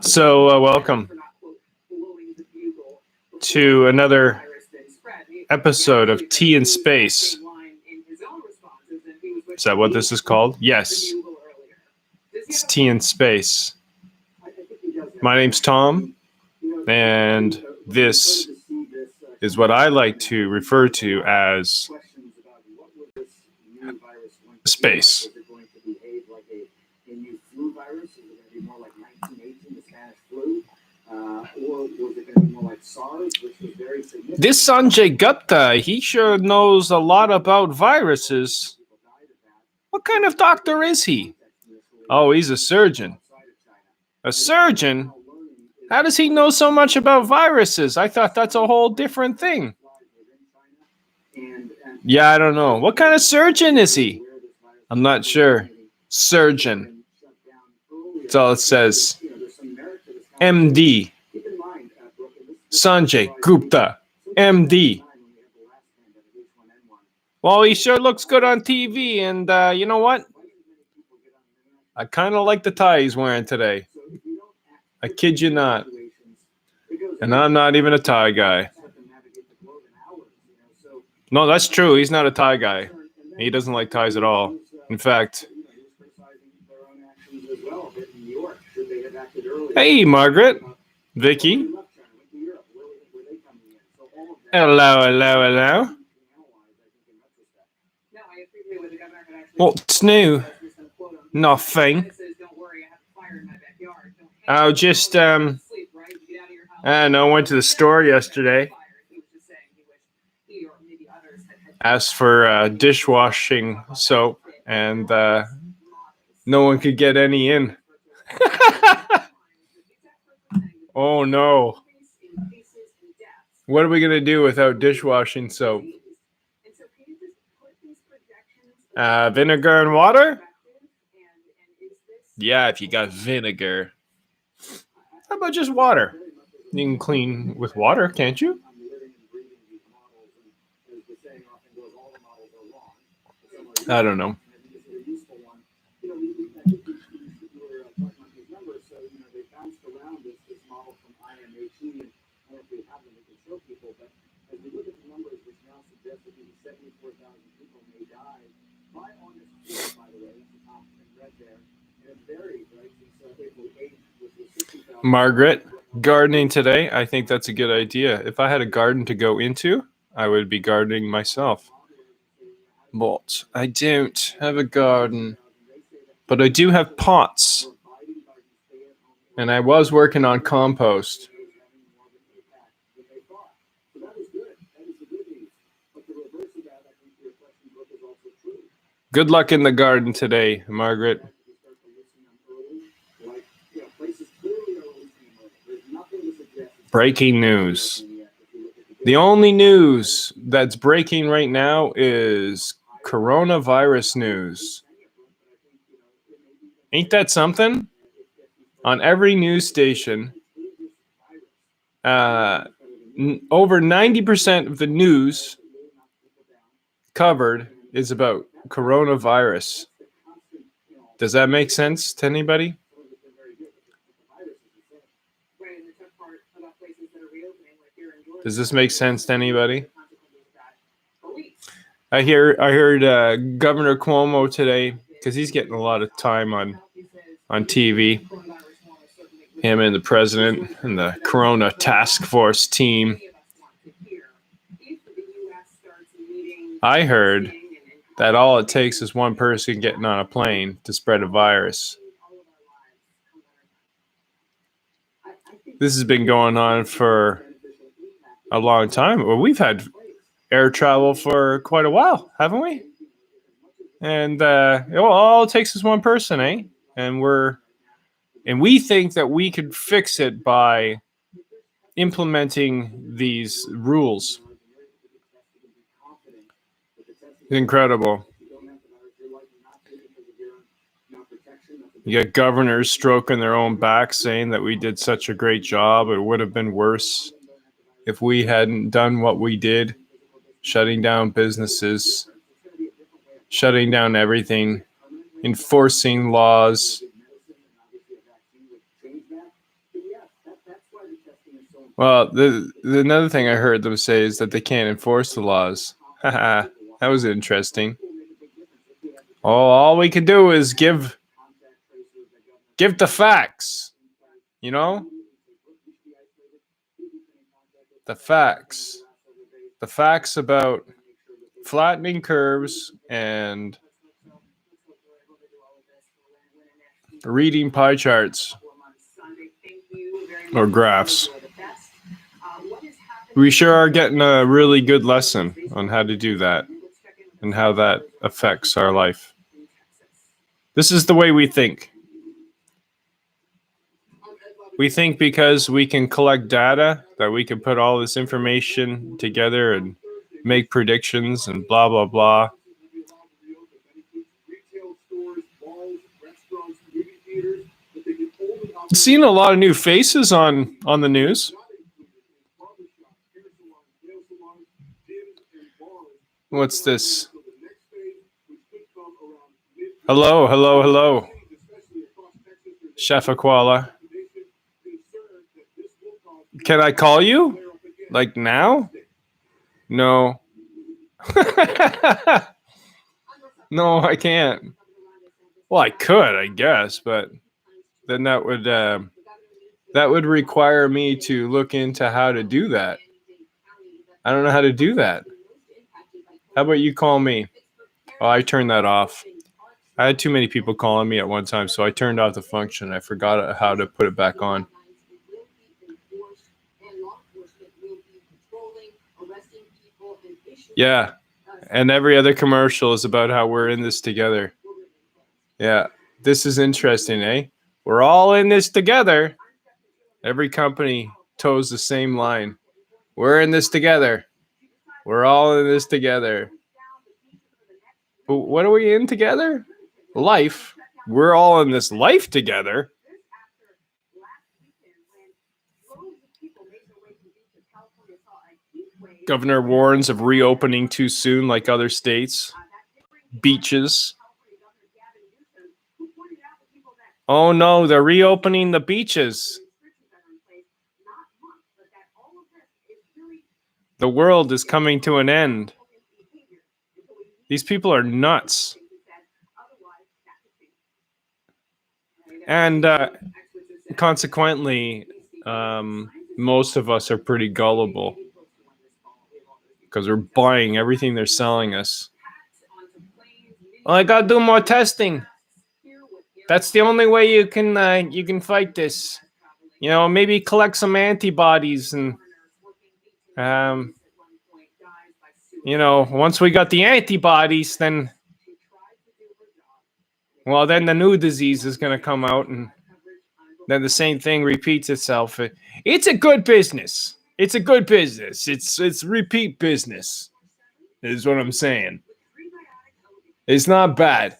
So, welcome to another episode of Tea in Space. Is that what this is called? Yes. It's Tea in Space. My name's Tom, and this is what I like to refer to as space. This Sanjay Gupta, he sure knows a lot about viruses. What kind of doctor is he? Oh, he's a surgeon. A surgeon? How does he know so much about viruses? I thought that's a whole different thing. Yeah, I don't know. What kind of surgeon is he? I'm not sure. Surgeon. That's all it says. MD. Sanjay Gupta. MD. Well, he sure looks good on TV, and you know what? I kind of like the tie he's wearing today. I kid you not. And I'm not even a tie guy. No, that's true. He's not a tie guy. He doesn't like ties at all. In fact... Hey, Margaret. Vicky. Hello. What's new? Nothing. I just, I don't know, went to the store yesterday. Asked for dishwashing soap, and no one could get any in. Oh, no. What are we going to do without dishwashing soap? Vinegar and water? Yeah, if you got vinegar. How about just water? You can clean with water, can't you? I don't know. Margaret, gardening today. I think that's a good idea. If I had a garden to go into, I would be gardening myself. But I don't have a garden. But I do have pots. And I was working on compost. Good luck in the garden today, Margaret. Breaking news. The only news that's breaking right now is coronavirus news. Ain't that something? On every news station, over 90% of the news covered is about coronavirus. Does that make sense to anybody? Does this make sense to anybody? I heard Governor Cuomo today, because he's getting a lot of time on TV. Him and the president and the Corona Task Force team. I heard that all it takes is one person getting on a plane to spread a virus. This has been going on for a long time. Well, we've had air travel for quite a while, haven't we? And all it takes is one person, eh? And we think that we could fix it by implementing these rules. Incredible. You got governors stroking their own back saying that we did such a great job. It would have been worse if we hadn't done what we did, shutting down businesses, shutting down everything, enforcing laws, Well, the another thing I heard them say is that they can't enforce the laws. Haha, that was interesting. All we can do is give the facts. You know, the facts about flattening curves and reading pie charts or graphs. We sure are getting a really good lesson on how to do that and how that affects our life. This is the way we think. We think because we can collect data that we can put all this information together and make predictions and blah, blah, blah. Seen a lot of new faces on the news. What's this? Hello. Chef Aquala. Can I call you? Like now? No. No, I can't. Well, I could, I guess, but then that would require me to look into how to do that. I don't know how to do that. How about you call me? Oh, I turned that off. I had too many people calling me at one time, so I turned off the function. I forgot how to put it back on. Yeah, and every other commercial is about how we're in this together. Yeah, this is interesting, eh? We're all in this together. Every company toes the same line. We're in this together. We're all in this together. But what are we in together? Life. We're all in this life together. Governor warns of reopening too soon, like other states. Beaches. Oh no, they're reopening the beaches. The world is coming to an end. These people are nuts. And consequently, most of us are pretty gullible because we're buying everything they're selling us. Well, I gotta do more testing. That's the only way you can fight this. You know, maybe collect some antibodies and you know, once we got the antibodies, then the new disease is going to come out, and then the same thing repeats itself. It's a good business. It's a good business. It's repeat business, is what I'm saying. It's not bad.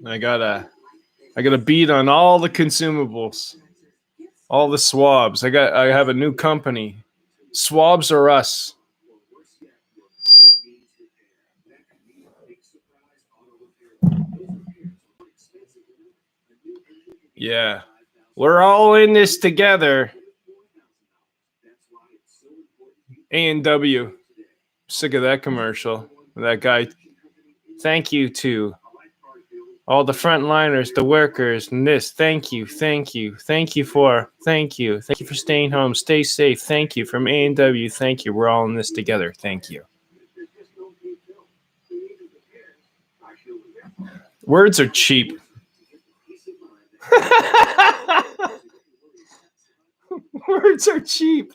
I got a beat on all the consumables, all the swabs. I have a new company. Swabs are us. Yeah. We're all in this together. A&W. Sick of that commercial. That guy. Thank you to all the frontliners, the workers, and this. Thank you for staying home. Stay safe. Thank you from A&W. Thank you. We're all in this together. Thank you. Words are cheap. Words are cheap.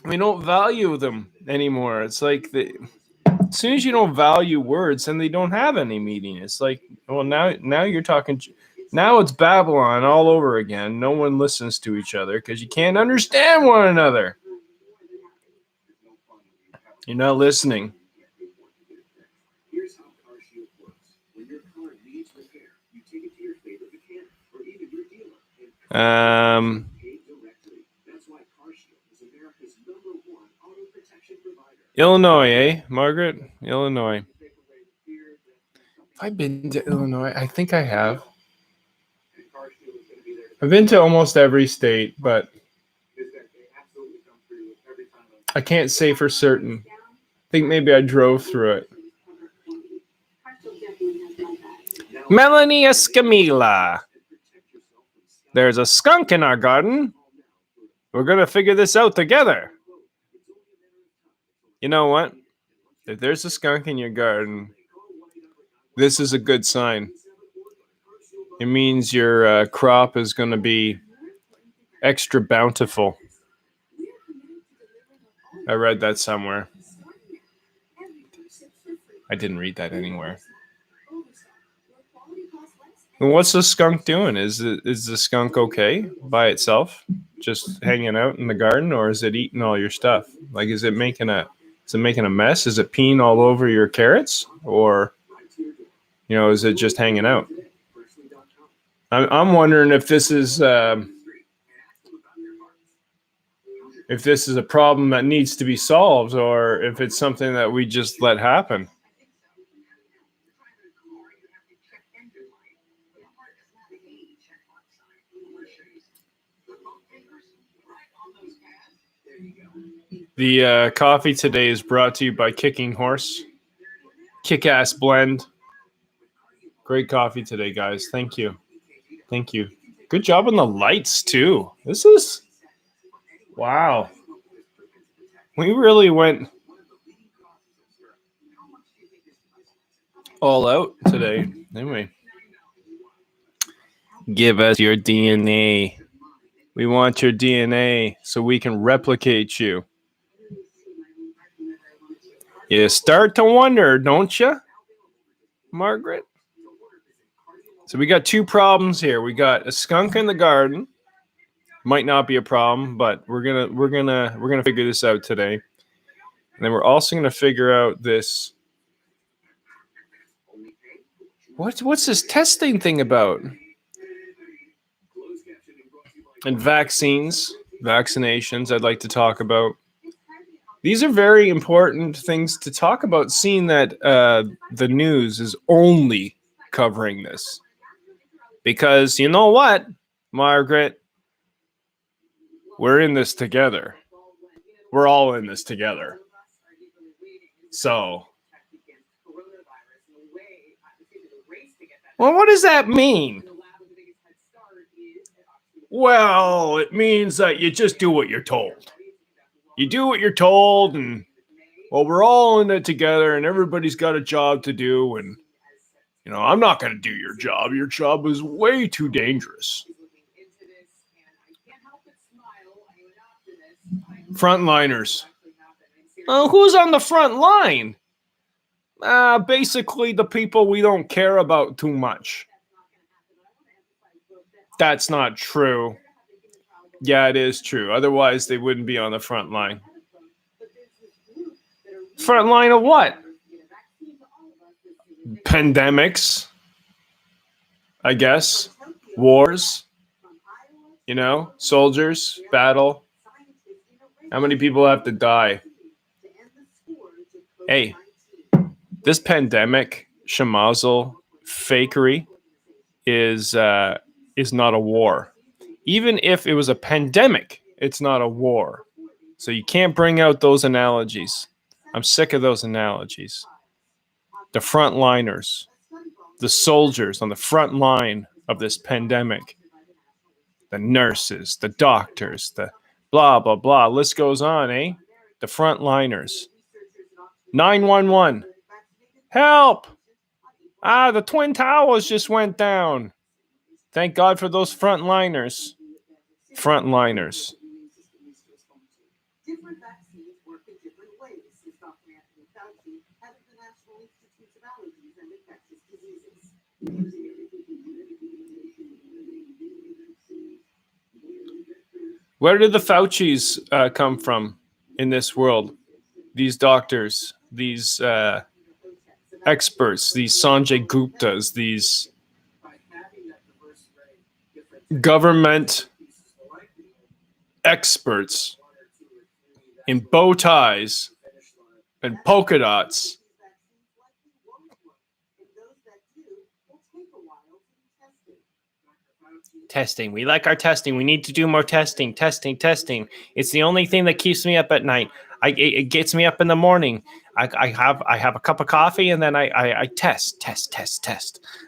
We don't value them anymore. It's like as soon as you don't value words, then they don't have any meaning. It's like, well, now you're talking. Now it's Babylon all over again. No one listens to each other because you can't understand one another. You're not listening. Illinois, eh, Margaret? Illinois. Have I been to Illinois? I think I have. I've been to almost every state, but I can't say for certain. I think maybe I drove through it. Melanie Escamilla. There's a skunk in our garden. We're going to figure this out together. You know what? If there's a skunk in your garden, this is a good sign. It means your crop is going to be extra bountiful. I read that somewhere. I didn't read that anywhere. And what's the skunk doing? Is the skunk okay by itself, just hanging out in the garden, or is it eating all your stuff? Like, is it making a mess? Is it peeing all over your carrots, or is it just hanging out? I'm wondering if this is a problem that needs to be solved, or if it's something that we just let happen. The coffee today is brought to you by Kicking Horse. Kick-ass blend. Great coffee today, guys. Thank you. Thank you. Good job on the lights, too. This is... Wow. We really went all out today, didn't we? Give us your DNA. We want your DNA so we can replicate you. You start to wonder, don't you, Margaret? So we got two problems here. We got a skunk in the garden. Might not be a problem, but we're gonna figure this out today. And then we're also gonna figure out this. What's this testing thing about? And vaccinations, I'd like to talk about. These are very important things to talk about, seeing that the news is only covering this. Because you know what, Margaret? We're in this together. We're all in this together. So, well, what does that mean? Well, it means that you just do what you're told. You do what you're told, and we're all in it together, and everybody's got a job to do, and I'm not going to do your job. Your job is way too dangerous. Frontliners. Who's on the front line? Basically the people we don't care about too much. That's not true. Yeah, it is true. Otherwise, they wouldn't be on the front line. Front line of what? Pandemics, I guess. Wars. Soldiers, battle. How many people have to die? Hey, this pandemic, schmozzle, fakery is not a war. Even if it was a pandemic, it's not a war. So you can't bring out those analogies. I'm sick of those analogies. The frontliners, the soldiers on the front line of this pandemic, the nurses, the doctors, the blah, blah, blah. List goes on, eh? The frontliners. 911. Help! The Twin Towers just went down. Thank God for those frontliners. Frontliners. Different vaccines work in different ways, says Dr. Anthony Fauci, head of the National Institute of Allergies and Infectious Diseases. Where did the Faucis come from in this world? These doctors, these experts, these Sanjay Guptas, these government experts in bow ties and polka dots. Testing. We like our testing. We need to do more testing. It's the only thing that keeps me up at night. It gets me up in the morning. I have a cup of coffee and then I test.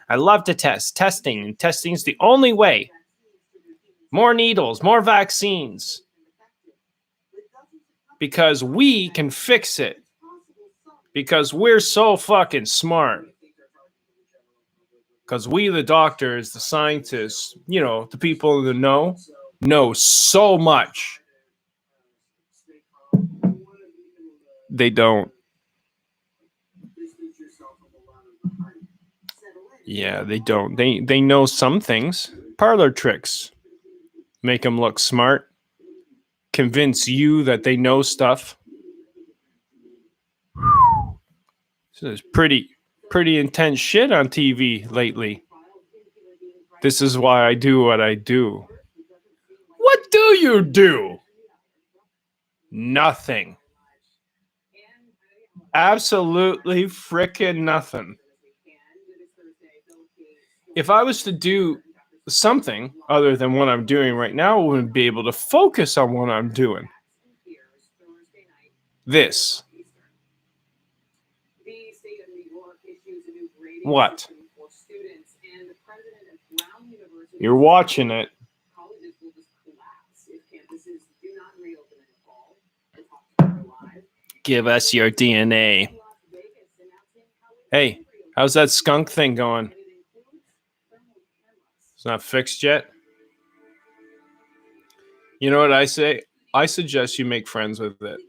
I love to test. Testing. And testing is the only way. More needles, more vaccines. Because we can fix it. Because we're so fucking smart. Because we, the doctors, the scientists, the people that know so much. They don't. Yeah, they don't. They know some things. Parlor tricks. Make them look smart. Convince you that they know stuff. So there's pretty intense shit on TV lately. This is why I do what I do. What do you do? Nothing. Absolutely frickin' nothing. If I was to do something other than what I'm doing right now, I wouldn't be able to focus on what I'm doing. This. What? You're watching it. Give us your DNA. Hey, how's that skunk thing going? It's not fixed yet? You know what I say? I suggest you make friends with it.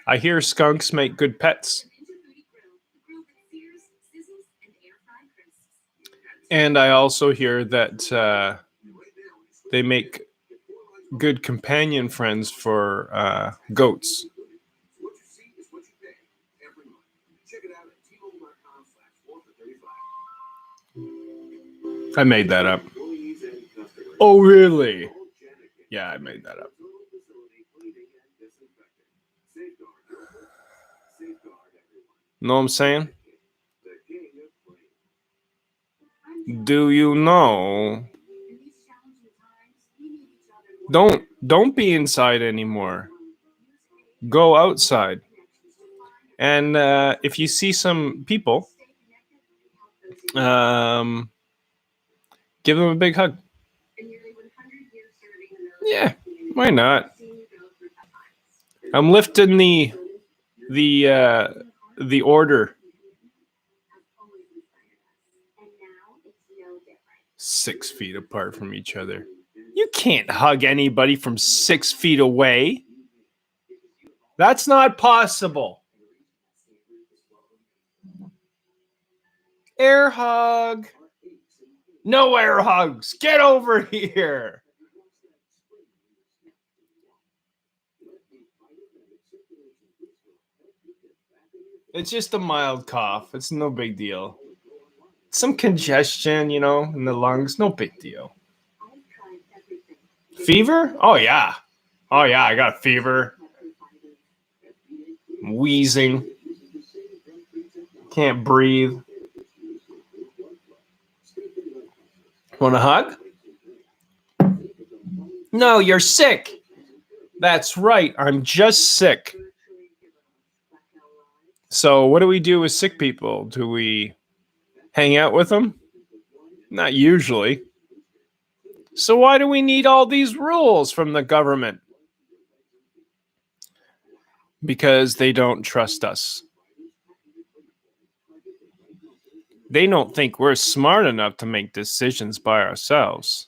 I hear skunks make good pets. And I also hear that they make good companion friends for goats. I made that up. Oh, really? Yeah, I made that up. Know what I'm saying? Do you know? Don't be inside anymore. Go outside. And if you see some people, give them a big hug. Yeah, why not? I'm lifting the order. 6 feet apart from each other. You can't hug anybody from 6 feet away. That's not possible. Air hug. No air hugs. Get over here. It's just a mild cough. It's no big deal. Some congestion, in the lungs. No big deal. Fever? Oh, yeah. I got a fever. I'm wheezing. Can't breathe. Want a hug? No, you're sick. That's right. I'm just sick. So what do we do with sick people? Do we hang out with them? Not usually. So why do we need all these rules from the government? Because they don't trust us. They don't think we're smart enough to make decisions by ourselves.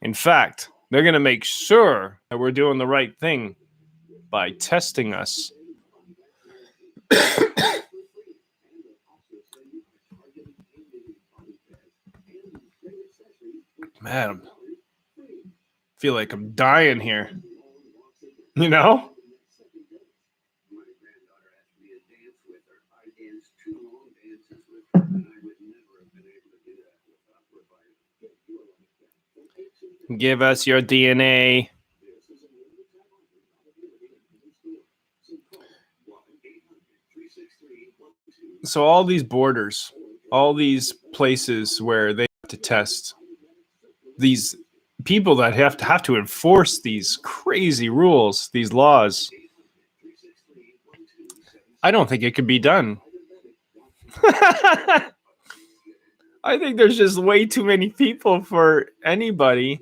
In fact, they're going to make sure that we're doing the right thing by testing us. Man, I feel like I'm dying here. You know? Give us your DNA. So all these borders, all these places where they have to test these people that have to enforce these crazy rules, these laws. I don't think it could be done. I think there's just way too many people for anybody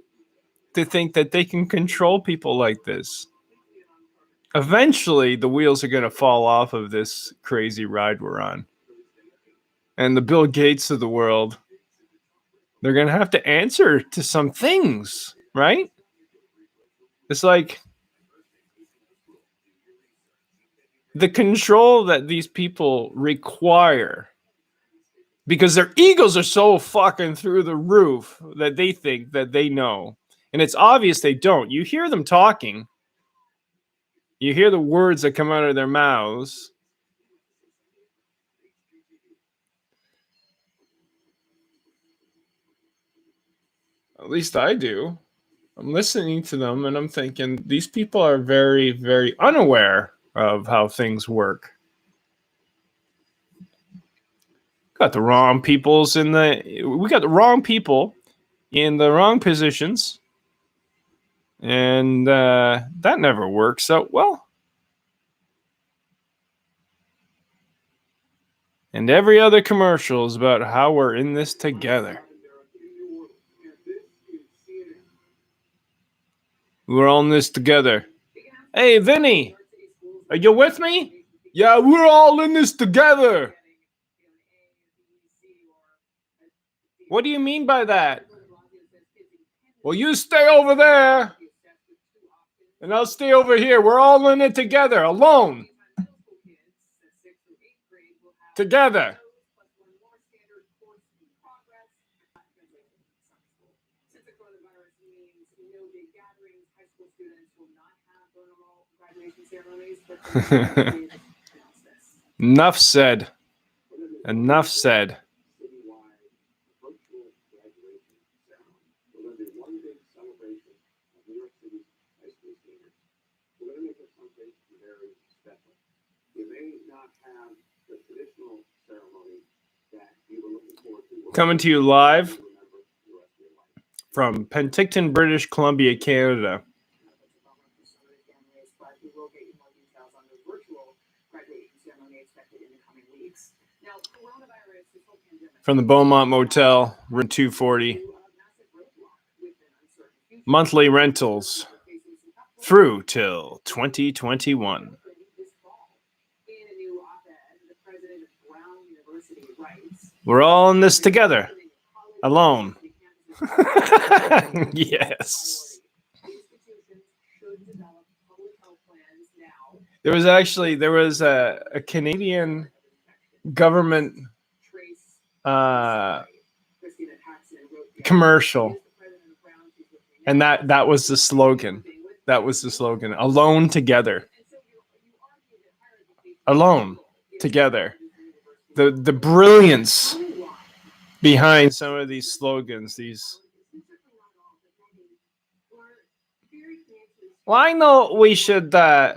to think that they can control people like this. Eventually, the wheels are going to fall off of this crazy ride we're on. And the Bill Gates of the world, they're going to have to answer to some things, right? It's like the control that these people require, because their egos are so fucking through the roof that they think that they know. And it's obvious they don't. You hear them talking. You hear the words that come out of their mouths. At least I do. I'm listening to them and I'm thinking these people are very, very unaware of how things work. Got the wrong peoples we got the wrong people in the wrong positions. And that never works out well. And every other commercial is about how we're in this together. We're all in this together. Hey, Vinny, are you with me? Yeah, we're all in this together. What do you mean by that? Well, you stay over there, and I'll stay over here. We're all in it together, alone. Together. Enough said. Enough said. Coming to you live from Penticton, British Columbia, Canada. From the Beaumont Motel, room 240. Monthly rentals through till 2021. We're all in this together, alone. Yes. There was a Canadian government commercial, and that was the slogan. That was the slogan. Alone together. Alone together. The brilliance behind some of these slogans, Well, I know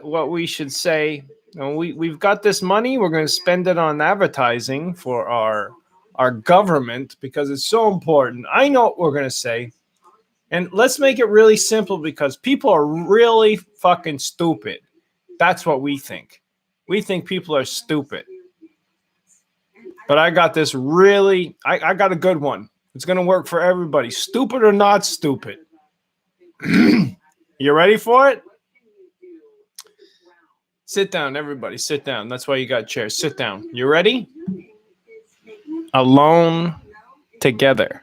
what we should say. We've got this money. We're going to spend it on advertising for our government because it's so important. I know what we're going to say. And let's make it really simple because people are really fucking stupid. That's what we think. We think people are stupid. But I got this I got a good one. It's going to work for everybody. Stupid or not stupid. You ready for it? Sit down, everybody. Sit down. That's why you got chairs. Sit down. You ready? Alone together.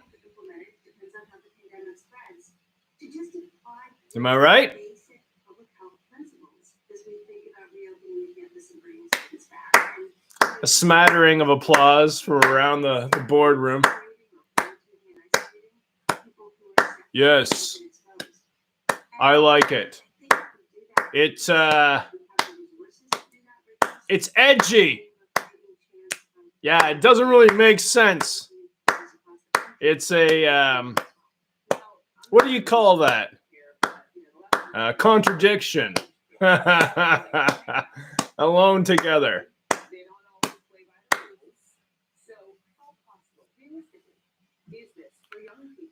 Am I right? A smattering of applause from around the boardroom. Yes. I like it. It's edgy. Yeah, it doesn't really make sense. It's a what do you call that? Contradiction. Alone together.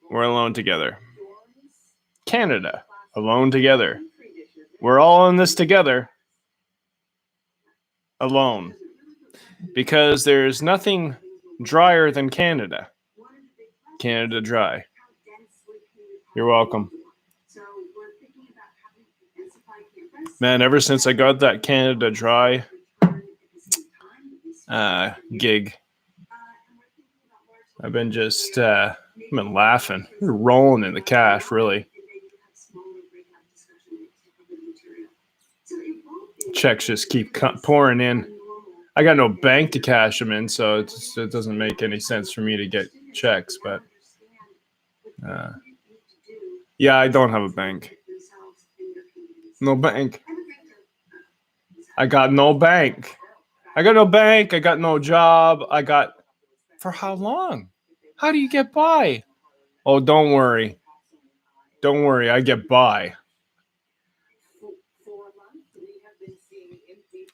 We're alone together. Canada, alone together. We're all in this together. Alone. Because there's nothing drier than Canada. Canada dry. You're welcome. Man, ever since I got that Canada Dry gig, I've been just I've been laughing, rolling in the cash, really. Checks just keep pouring in. I got no bank to cash them in, so it doesn't make any sense for me to get checks. But yeah, I don't have a bank. No bank. I got no bank. I got no bank. I got no job. I got... For how long? How do you get by? Oh, don't worry. Don't worry. I get by.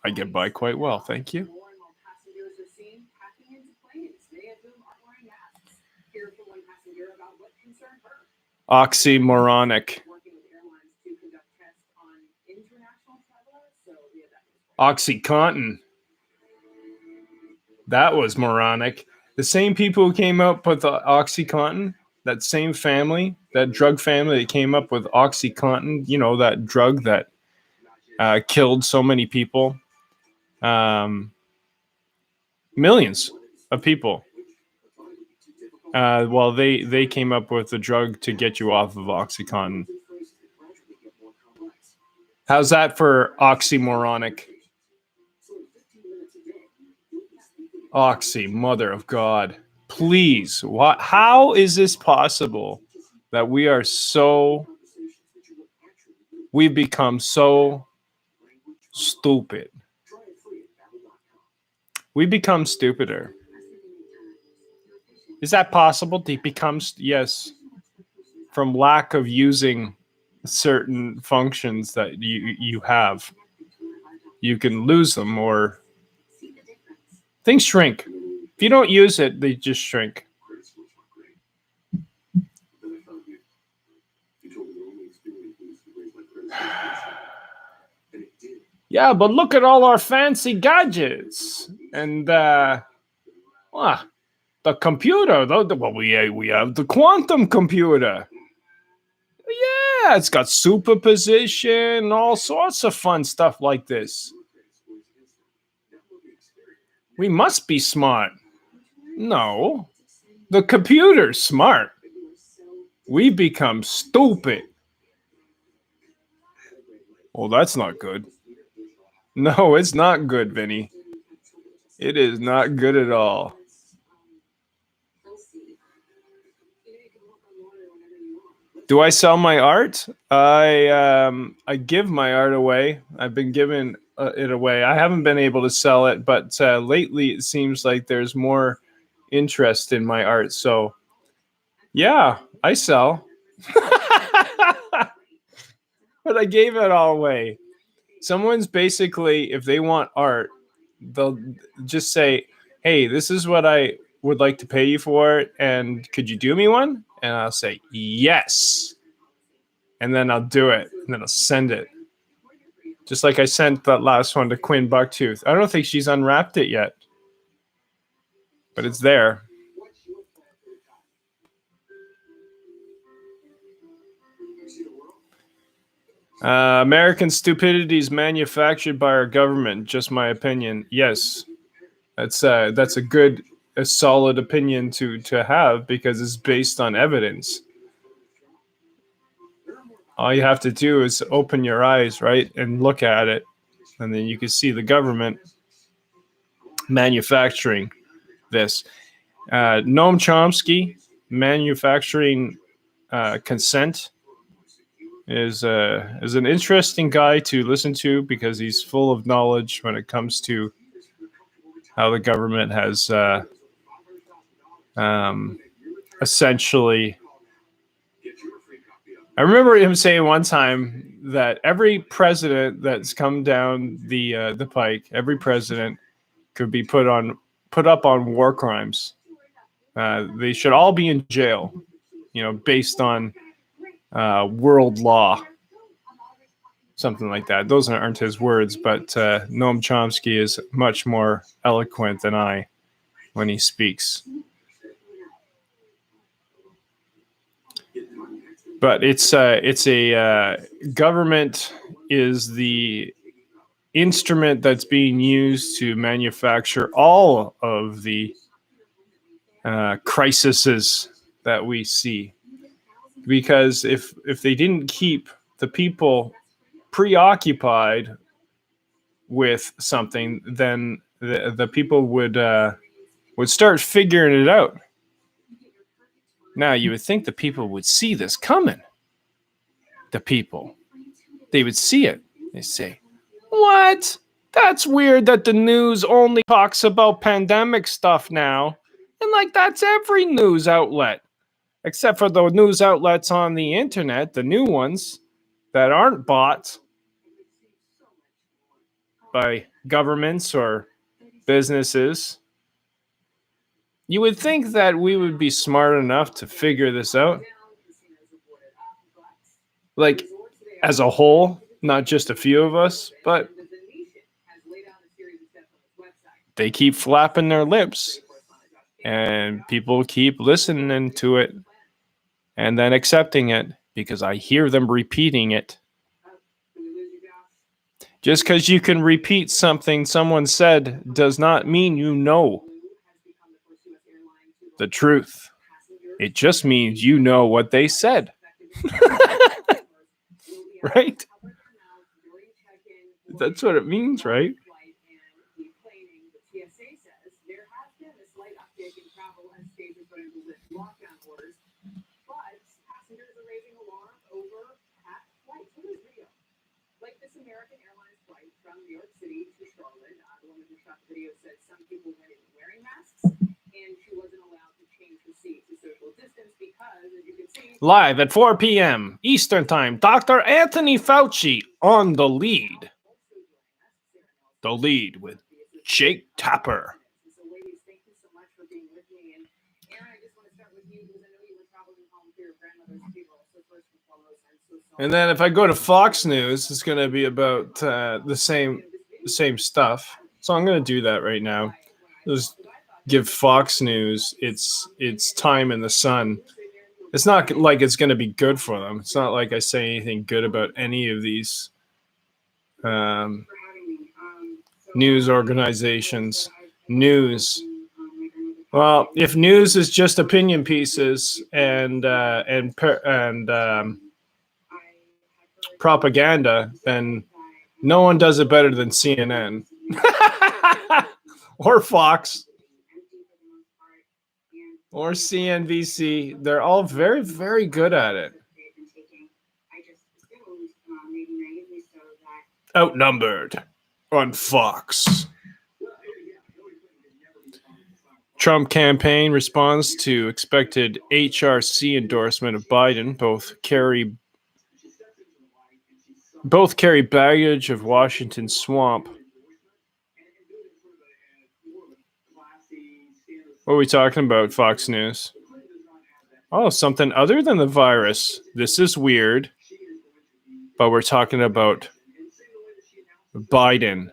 I get by quite well. Thank you. Oxymoronic. Oxycontin. That was moronic. The same people who came up with Oxycontin, that same family, that drug family that came up with Oxycontin, you know, that drug that killed so many people, millions of people. Well, they came up with a drug to get you off of Oxycontin. How's that for oxymoronic? Oxy, mother of God. Please, how is this possible that we've become so stupid? We become stupider. Is that possible to become? Yes. From lack of using certain functions that you have, you can lose them, or things shrink. If you don't use it, they just shrink. Yeah, but look at all our fancy gadgets and the computer. We have the quantum computer. Yeah, it's got superposition, all sorts of fun stuff like this. We must be smart. No, the computer's smart. We become stupid. Well, that's not good. No, it's not good, Vinny. It is not good at all. Do I sell my art? I give my art away. I've been giving it away. I haven't been able to sell it, but lately it seems like there's more interest in my art. So, yeah, I sell. But I gave it all away. Someone's basically, if they want art, they'll just say, hey, this is what I would like to pay you for it, and could you do me one? And I'll say, yes. And then I'll do it, and then I'll send it. Just like I sent that last one to Quinn Bucktooth. I don't think she's unwrapped it yet, but it's there. American stupidity is manufactured by our government. Just my opinion. Yes, that's a good, a solid opinion to have, because it's based on evidence. All you have to do is open your eyes, right, and look at it, and then you can see the government manufacturing this. Noam Chomsky manufacturing consent is an interesting guy to listen to, because he's full of knowledge when it comes to how the government has essentially... I remember him saying one time that every president that's come down the pike, every president could be put up on war crimes. They should all be in jail. based on world law, something like that. Those aren't his words, but Noam Chomsky is much more eloquent than I when he speaks. But it's a government is the instrument that's being used to manufacture all of the crises that we see. Because if they didn't keep the people preoccupied with something, then the people would start figuring it out. Now, you would think the people would see this coming. The people, they would see it. They say, "What? That's weird that the news only talks about pandemic stuff now." And like, that's every news outlet, except for the news outlets on the internet, the new ones that aren't bought by governments or businesses. You would think that we would be smart enough to figure this out. Like, as a whole, not just a few of us, but they keep flapping their lips and people keep listening to it and then accepting it because I hear them repeating it. Just because you can repeat something someone said does not mean you know the truth. It just means you know what they said. Right? That's what it means, right? Live at 4 p.m. Eastern Time, Dr. Anthony Fauci on The Lead. The Lead with Jake Tapper. And then if I go to Fox News, it's going to be about the same stuff. So I'm going to do that right now. Just give Fox News its time in the sun. It's not like it's going to be good for them. It's not like I say anything good about any of these news organizations. News. Well, if news is just opinion pieces and propaganda, then no one does it better than CNN or Fox. Or CNBC, they're all very, very good at it. Outnumbered on Fox. Trump campaign responds to expected HRC endorsement of Biden. Both carry baggage of Washington swamp. What are we talking about, Fox News? Oh, something other than the virus. This is weird. But we're talking about Biden.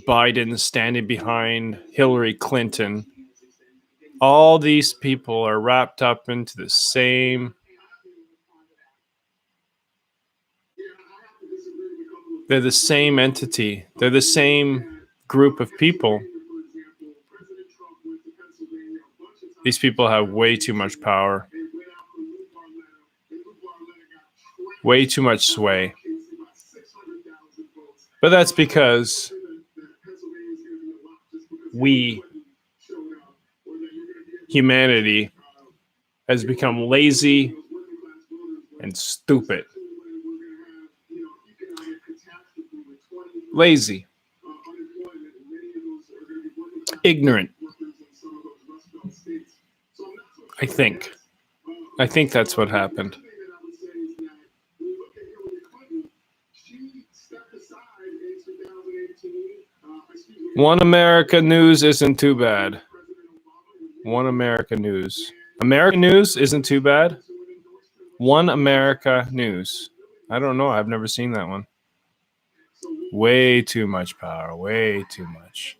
Biden standing behind Hillary Clinton. All these people are wrapped up into the same. They're the same entity. They're the same group of people. These people have way too much power. Way too much sway. But that's because we, humanity, has become lazy and stupid. Lazy. Ignorant. I think that's what happened. One America News isn't too bad. One America News. American News isn't too bad. One America News. I don't know. I've never seen that one. Way too much power. Way too much.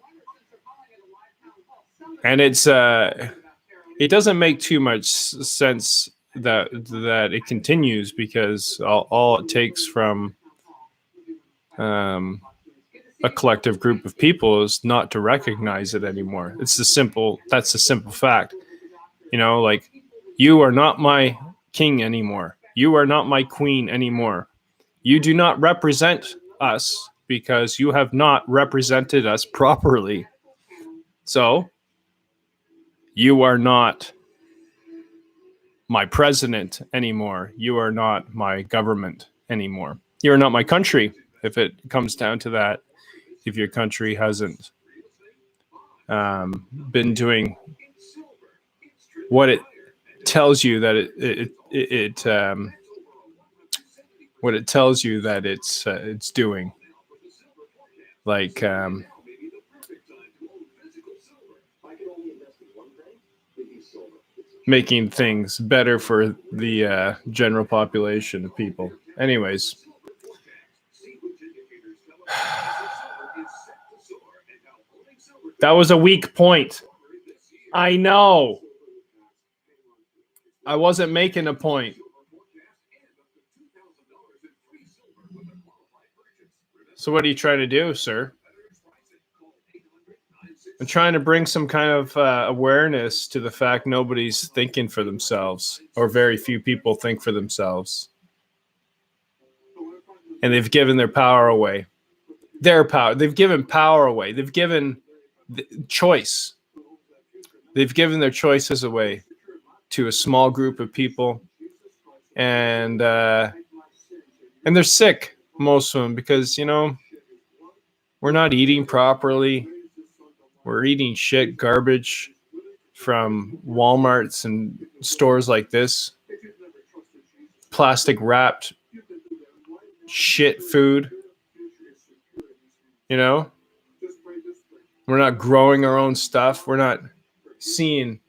And it doesn't make too much sense that it continues, because all it takes from a collective group of people is not to recognize it anymore. That's the simple fact. You know, like, you are not my king anymore. You are not my queen anymore. You do not represent us because you have not represented us properly. So, you are not my president anymore. You are not my government anymore. You are not my country, if it comes down to that. If your country hasn't been doing what it tells you that what it tells you that it's doing, like making things better for the general population of people. Anyways, that was a weak point. I know. I wasn't making a point. So what are you trying to do, sir? I'm trying to bring some kind of awareness to the fact nobody's thinking for themselves, or very few people think for themselves. And they've given their power away. Their power. They've given power away. They've given choice. They've given their choices away to a small group of people. And they're sick, most of them, because, you know, we're not eating properly. We're eating shit, garbage from Walmarts and stores like this. Plastic wrapped shit food. You know? We're not growing our own stuff. We're not seeing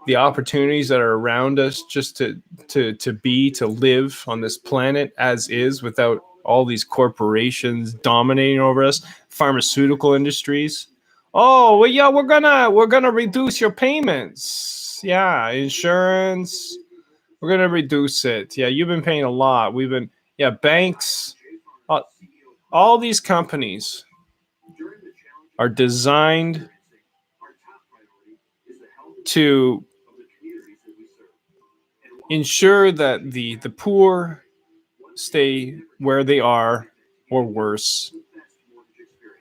the opportunities that are around us just to live on this planet as is, without all these corporations dominating over us, pharmaceutical industries. Oh, well, yeah, we're gonna reduce your payments. Yeah, insurance. We're gonna reduce it. Yeah, you've been paying a lot. Banks. All these companies are designed to ensure that the poor stay where they are, or worse.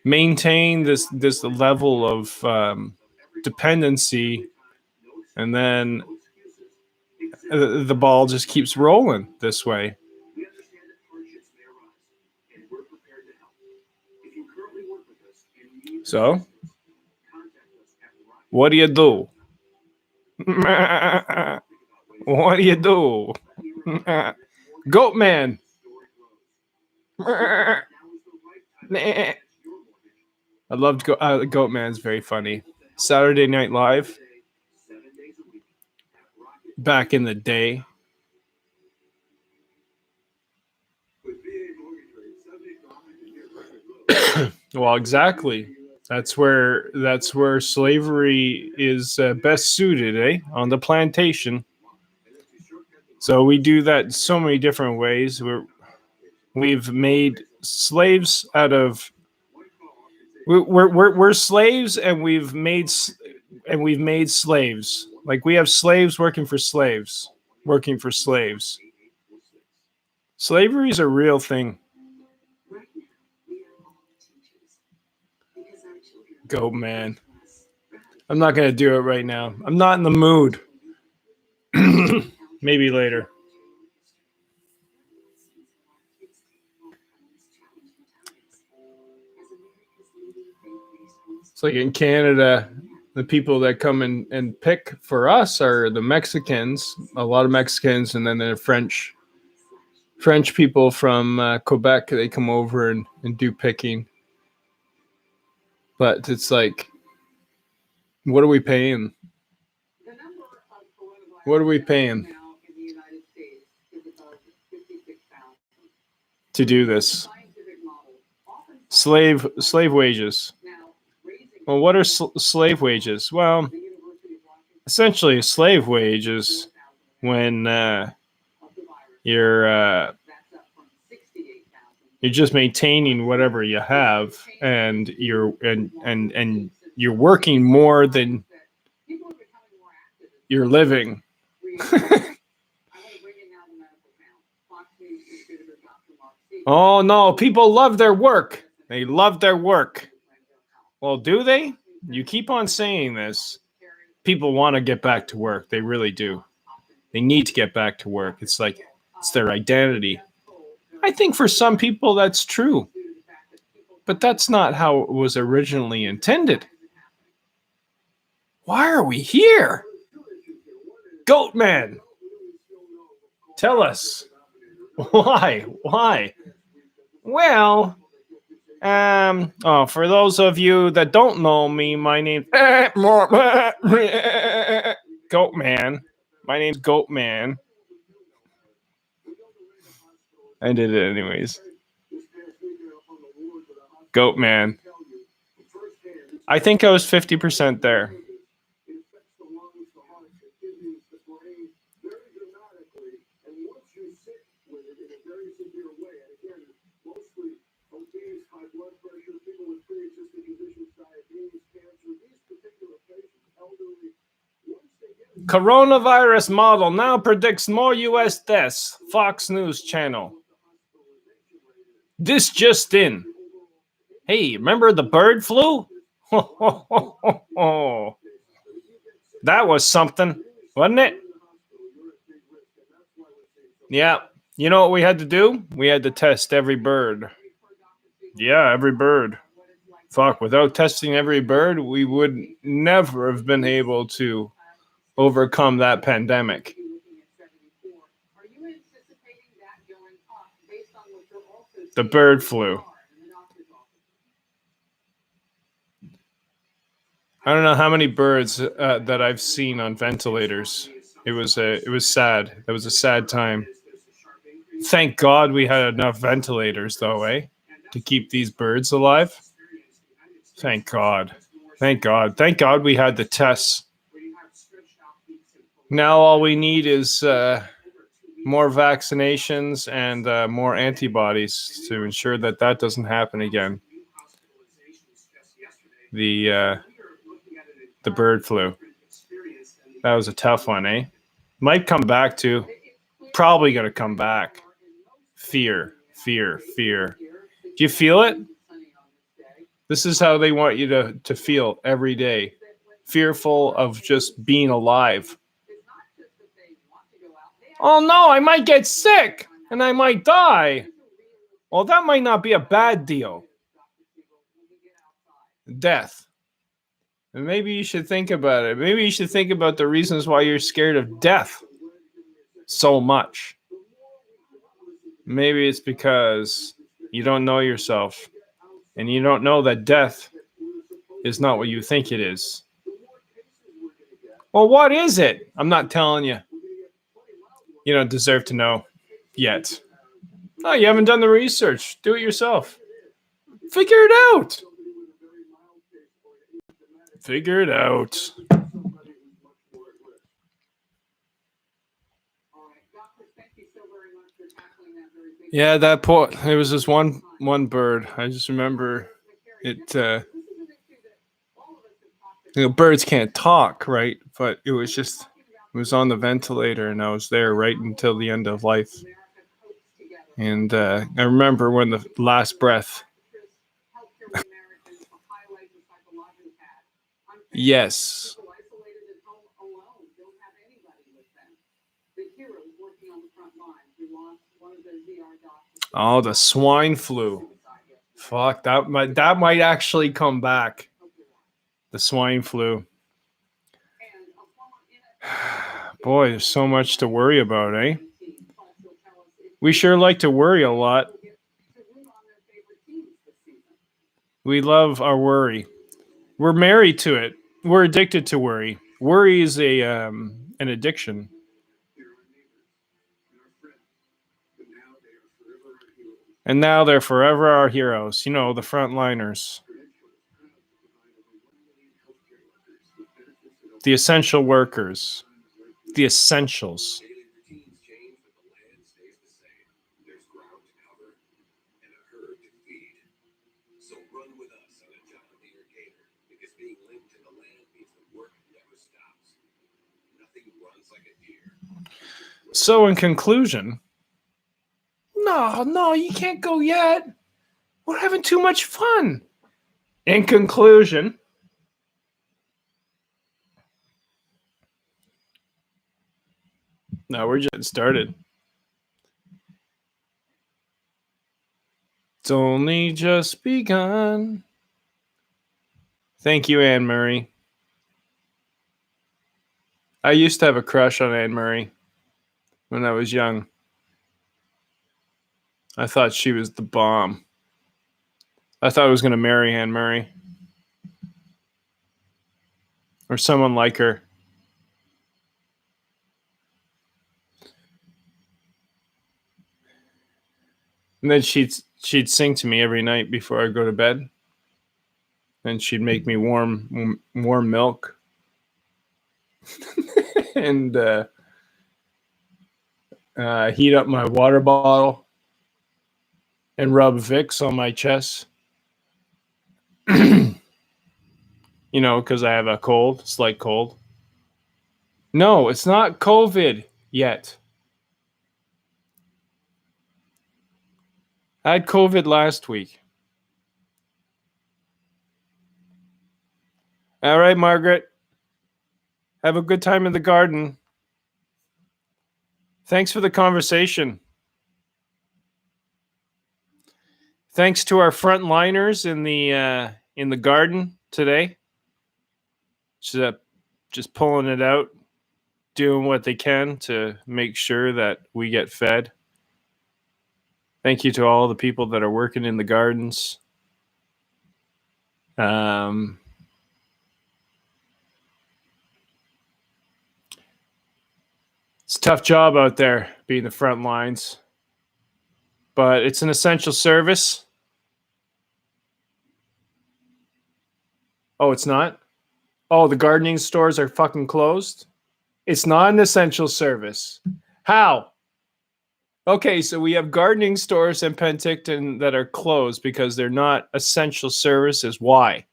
Maintain this level of dependency, and then the ball just keeps rolling this way. So, what do you do? What do you do? Goat man. I loved Goat Man's very funny. Saturday Night Live. Back in the day. Well, exactly. That's where slavery is best suited, on the plantation. So we do that so many different ways. We've made slaves out of. We're slaves, and we've made slaves. Like, we have slaves working for slaves. Slavery is a real thing. Goat man. I'm not going to do it right now. I'm not in the mood. Maybe later. It's like in Canada, the people that come and pick for us are the Mexicans, a lot of Mexicans, and then the French people from Quebec. They come over and do picking. But it's like, what are we paying? What are we paying to do this? Slave wages. Well, what are slave wages? Well, essentially, a slave wage is when you're just maintaining whatever you have, and you're working more than you're living. Oh no, people love their work. They love their work. Well, do they? You keep on saying this. People want to get back to work. They really do. They need to get back to work. It's like it's their identity. I think for some people that's true. But that's not how it was originally intended. Why are we here? Goatman, tell us. Why? Well, for those of you that don't know me, my name's Goatman. My name's Goatman. I did it anyways. Goatman. I think I was 50% there. Coronavirus model now predicts more U.S. deaths. Fox News Channel. This just in. Hey, remember the bird flu? That was something, wasn't it? Yeah. You know what we had to do? We had to test every bird. Yeah, every bird. Fuck, without testing every bird, we would never have been able to overcome that pandemic. The bird flu. I don't know how many birds that I've seen on ventilators. It was sad. That was a sad time. Thank God we had enough ventilators, though, to keep these birds alive. Thank God. Thank God. Thank God we had the tests. Now all we need is more vaccinations and more antibodies to ensure that doesn't happen again. The bird flu. That was a tough one, Might come back too. Probably going to come back. Fear. Do you feel it? This is how they want you to feel every day. Fearful of just being alive. Oh no, I might get sick and I might die. Well, that might not be a bad deal. Death. And maybe you should think about it. Maybe you should think about the reasons why you're scared of death so much. Maybe it's because you don't know yourself and you don't know that death is not what you think it is. Well, what is it? I'm not telling you. You don't deserve to know yet. No, you haven't done the research. Do it yourself. Figure it out. Figure it out. Yeah, that poor. It was just one bird. I just remember it. Birds can't talk, right? But it was on the ventilator, and I was there right until the end of life. And I remember when the last breath. Yes. Oh, the swine flu. Fuck, that might actually come back. The swine flu. Boy, there's so much to worry about, We sure like to worry a lot. We love our worry. We're married to it. We're addicted to worry. Worry is a an addiction. And now they're forever our heroes. You know, the frontliners. The essential workers. The essentials. So in conclusion, no, you can't go yet. We're having too much fun. In conclusion, no, we're just started. It's only just begun. Thank you, Anne Murray. I used to have a crush on Anne Murray when I was young. I thought she was the bomb. I thought I was going to marry Anne Murray. Or someone like her. And then she'd sing to me every night before I go to bed. And she'd make me warm milk. And heat up my water bottle. And rub Vicks on my chest. You know, because I have a cold, slight cold. No, it's not COVID yet. I had COVID last week. All right, Margaret. Have a good time in the garden. Thanks for the conversation. Thanks to our frontliners in the garden today. Just pulling it out, doing what they can to make sure that we get fed. Thank you to all the people that are working in the gardens. It's a tough job out there being the front lines, but it's an essential service. Oh, it's not? Oh, the gardening stores are fucking closed? It's not an essential service. How? Okay, so we have gardening stores in Penticton that are closed because they're not essential services. Why?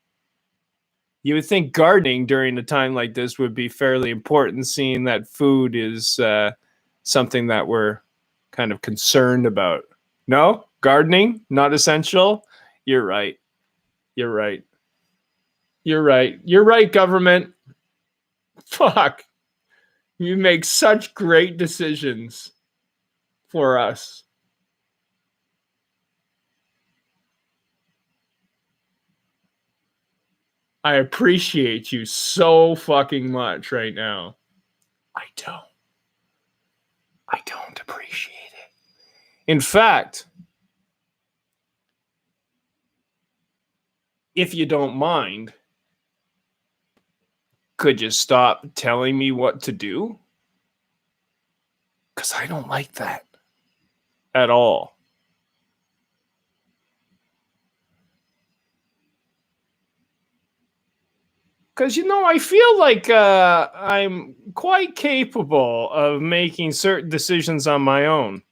You would think gardening during a time like this would be fairly important, seeing that food is something that we're kind of concerned about. No? Gardening? Not essential? You're right. You're right. You're right. You're right, government. Fuck. You make such great decisions for us. I appreciate you so fucking much right now. I don't appreciate it. In fact, if you don't mind, could you stop telling me what to do? Because I don't like that at all. Because, you know, I feel like I'm quite capable of making certain decisions on my own.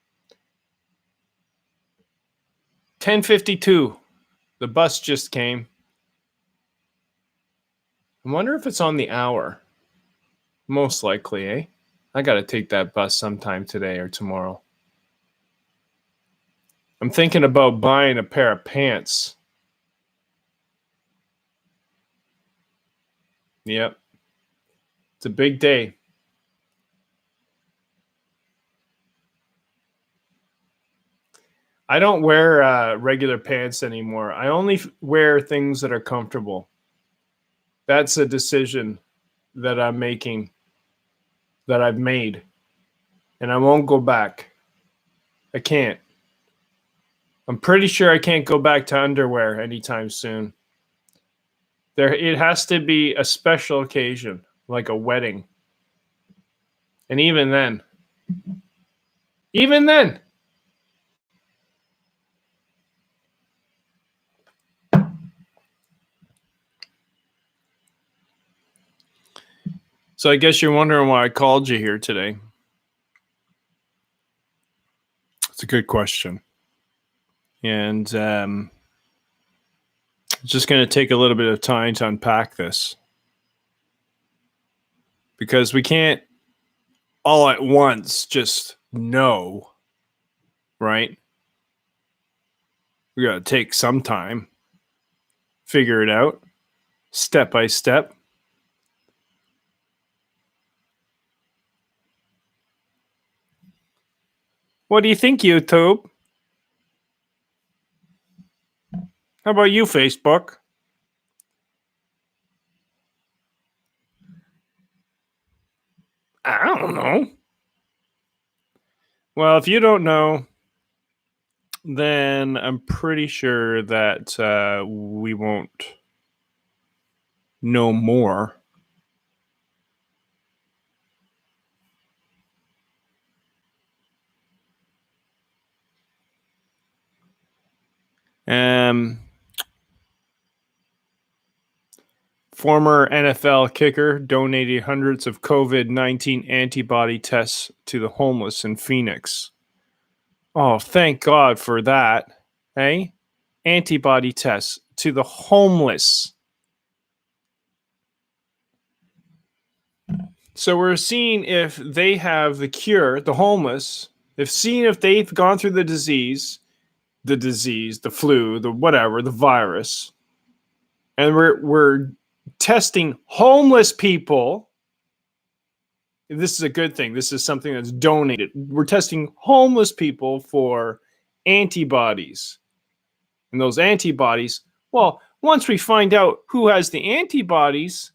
10:52. The bus just came. I wonder if it's on the hour. Most likely, eh? I got to take that bus sometime today or tomorrow. I'm thinking about buying a pair of pants. Yep. It's a big day. I don't wear regular pants anymore. I only wear things that are comfortable. That's a decision that I'm making, that I've made. And I won't go back. I can't. I'm pretty sure I can't go back to underwear anytime soon. It has to be a special occasion, like a wedding. And even then. So I guess you're wondering why I called you here today. It's a good question. And it's just going to take a little bit of time to unpack this. Because we can't all at once just know, right? We got to take some time, figure it out, step by step. What do you think, YouTube? How about you, Facebook? I don't know. Well, if you don't know, then I'm pretty sure that we won't know more. Former NFL kicker donated hundreds of COVID-19 antibody tests to the homeless in Phoenix. Oh, thank God for that. Hey? Antibody tests to the homeless. So we're seeing if they have the cure, the homeless, seeing if they've gone through the disease, the flu, the whatever, the virus. And we're testing homeless people. This is a good thing. This is something that's donated. We're testing homeless people for antibodies. And those antibodies, well, once we find out who has the antibodies,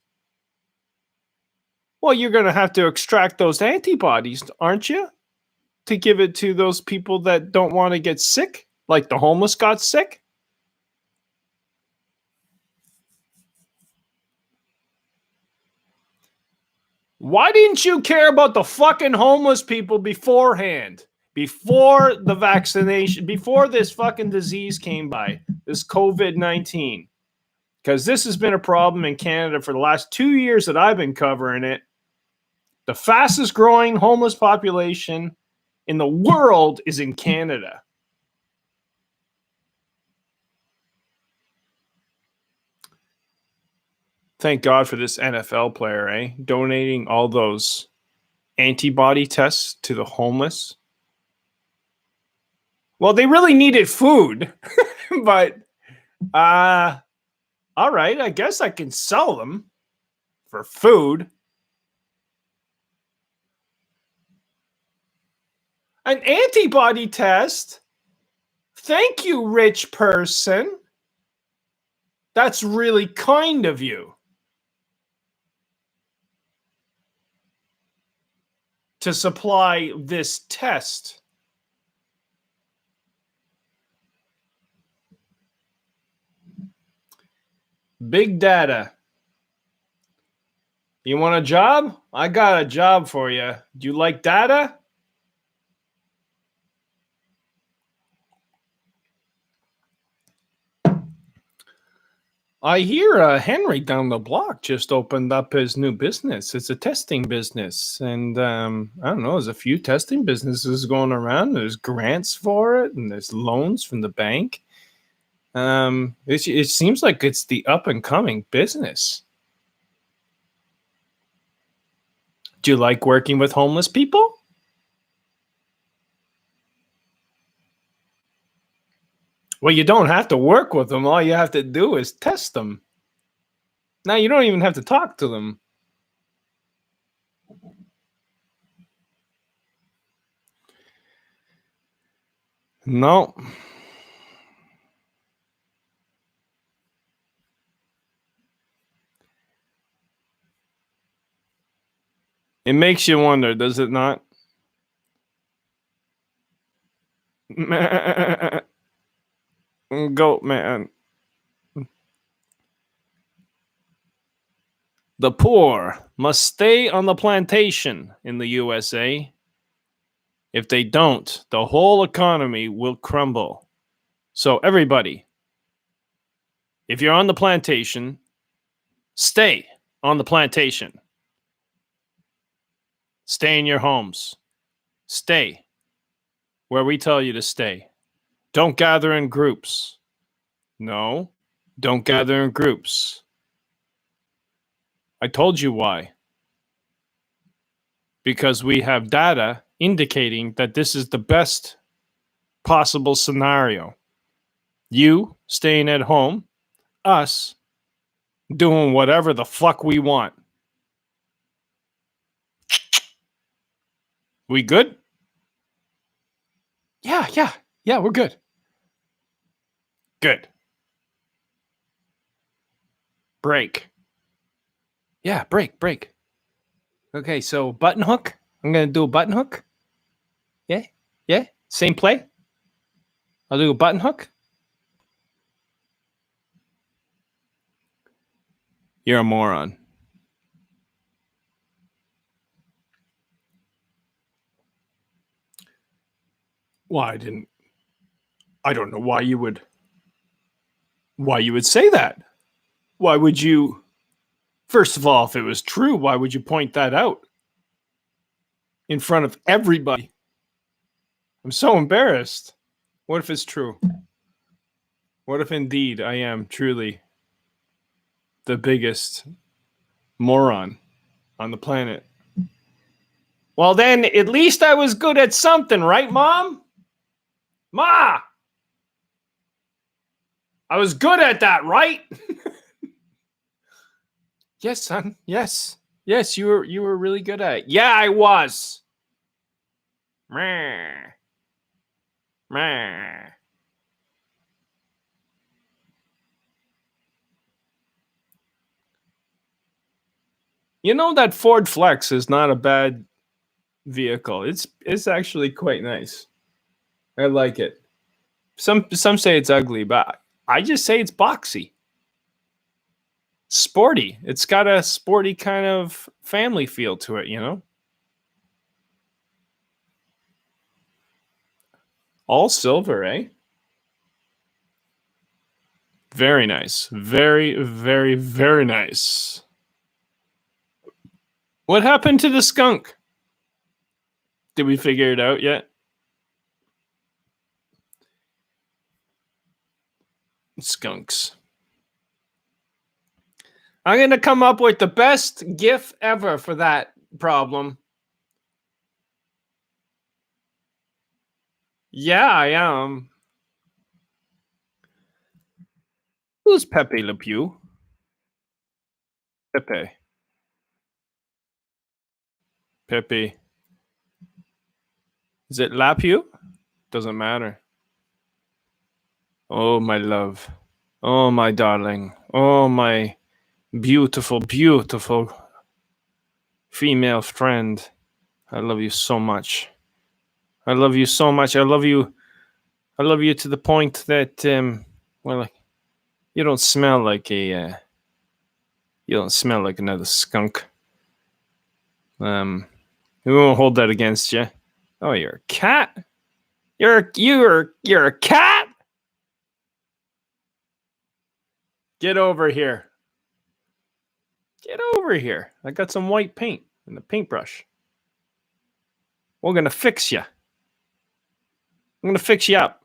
well, you're going to have to extract those antibodies, aren't you? To give it to those people that don't want to get sick, like the homeless got sick. Why didn't you care about the fucking homeless people beforehand? Before the vaccination, before this fucking disease came by, this COVID-19. Because this has been a problem in Canada for the last 2 years that I've been covering it. The fastest growing homeless population in the world is in Canada. Thank God for this NFL player, eh? Donating all those antibody tests to the homeless. Well, they really needed food, but all right, I guess I can sell them for food. An antibody test? Thank you, rich person. That's really kind of you. To supply this test. Big data. You want a job? I got a job for you. Do you like data? I hear Henry down the block just opened up his new business. It's a testing business. And I don't know, there's a few testing businesses going around. There's grants for it and there's loans from the bank. It seems like it's the up and coming business. Do you like working with homeless people? Well, you don't have to work with them. All you have to do is test them. Now, you don't even have to talk to them. No. It makes you wonder, does it not? Goat man. The poor must stay on the plantation in the USA. If they don't, the whole economy will crumble. So everybody, if you're on the plantation, stay on the plantation. Stay in your homes. Stay where we tell you to stay. Don't gather in groups. No, don't gather in groups. I told you why. Because we have data indicating that this is the best possible scenario. You staying at home, us doing whatever the fuck we want. We good? Yeah, we're good. Good. Break. Yeah, break. Okay, so button hook. I'm going to do a button hook. Yeah. Same play. I'll do a button hook. You're a moron. Well, I don't know why you would say that. Why would you? First of all, if it was true, why would you point that out in front of everybody? I'm so embarrassed. What if it's true? What if indeed I am truly the biggest moron on the planet? Well, then at least I was good at something, right, Mom? Ma! I was good at that, right? Yes, son. Yes, you were really good at it. Yeah, I was. Meh. You know that Ford Flex is not a bad vehicle. It's actually quite nice. I like it. Some say it's ugly, but I just say it's boxy. Sporty. It's got a sporty kind of family feel to it, you know? All silver, eh? Very nice. Very, very, very nice. What happened to the skunk? Did we figure it out yet? Skunks. I'm going to come up with the best GIF ever for that problem. Yeah, I am. Who's Pepe Le Pew? Pepe. Is it La Pew? Doesn't matter. Oh, my love. Oh, my darling. Oh, my beautiful, beautiful female friend. I love you so much. I love you so much. I love you to the point that, well, you don't smell like you don't smell like another skunk. We won't hold that against you. Oh, you're a cat? You're a cat? Get over here. Get over here. I got some white paint and a paintbrush. We're going to fix you. I'm going to fix you up.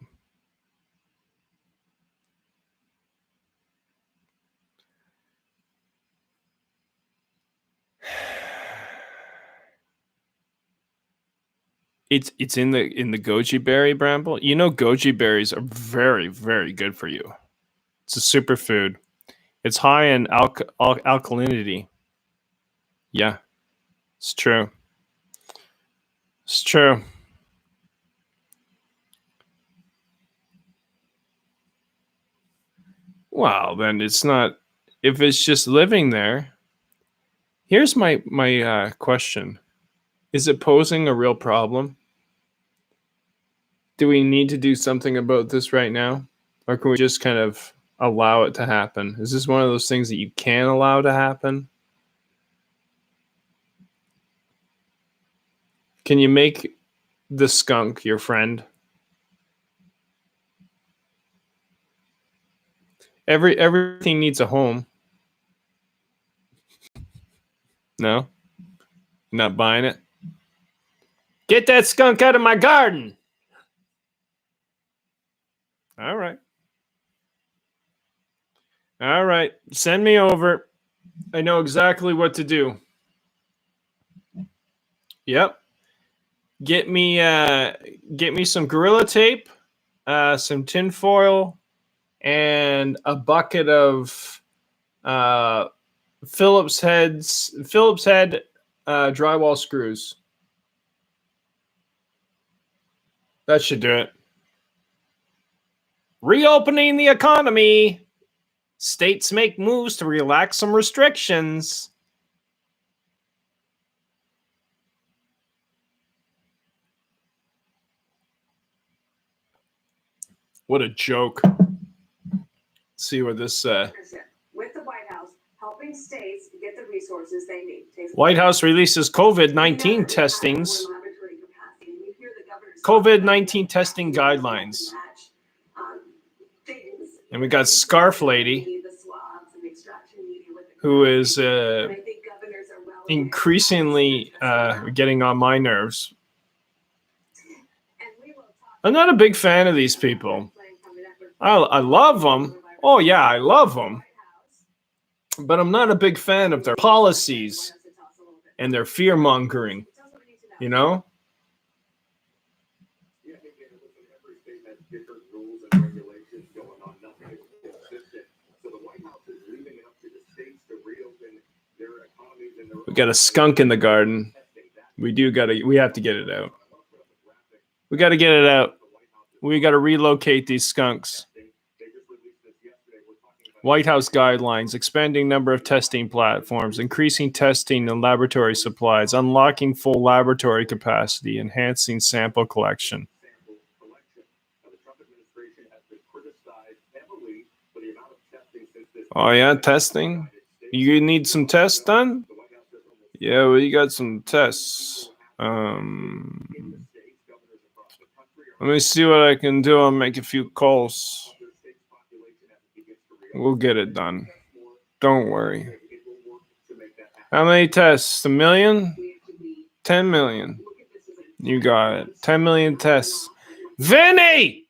It's in the goji berry, Bramble. You know goji berries are very, very good for you. It's a superfood. It's high in alkalinity. Yeah, it's true. It's true. Well, then it's not. If it's just living there. Here's my question: is it posing a real problem? Do we need to do something about this right now, or can we just kind of allow it to happen? Is this one of those things that you can allow to happen? Can you make the skunk your friend? Everything needs a home. No? Not buying it? Get that skunk out of my garden. All right. All right. Send me over. I know exactly what to do. Yep. Get me some Gorilla Tape, some tinfoil, and a bucket of Phillips head drywall screws. That should do it. Reopening the economy. States make moves to relax some restrictions. What a joke. Let's see where this with the White House helping states get the resources they need. White House releases COVID-19 testings. COVID-19 testing guidelines. And we got Scarf Lady, who is increasingly getting on my nerves. I'm not a big fan of these people. I love them. Oh, yeah, I love them. But I'm not a big fan of their policies and their fear-mongering, you know? We got a skunk in the garden. We have to get it out. We got to get it out. We got to relocate these skunks. White House guidelines, expanding number of testing platforms, increasing testing and laboratory supplies, unlocking full laboratory capacity, enhancing sample collection. Oh yeah, testing? You need some tests done? Yeah, we got some tests. Let me see what I can do. I'll make a few calls. We'll get it done. Don't worry. How many tests? 1 million? 10 million. You got it. 10 million tests. Vinny!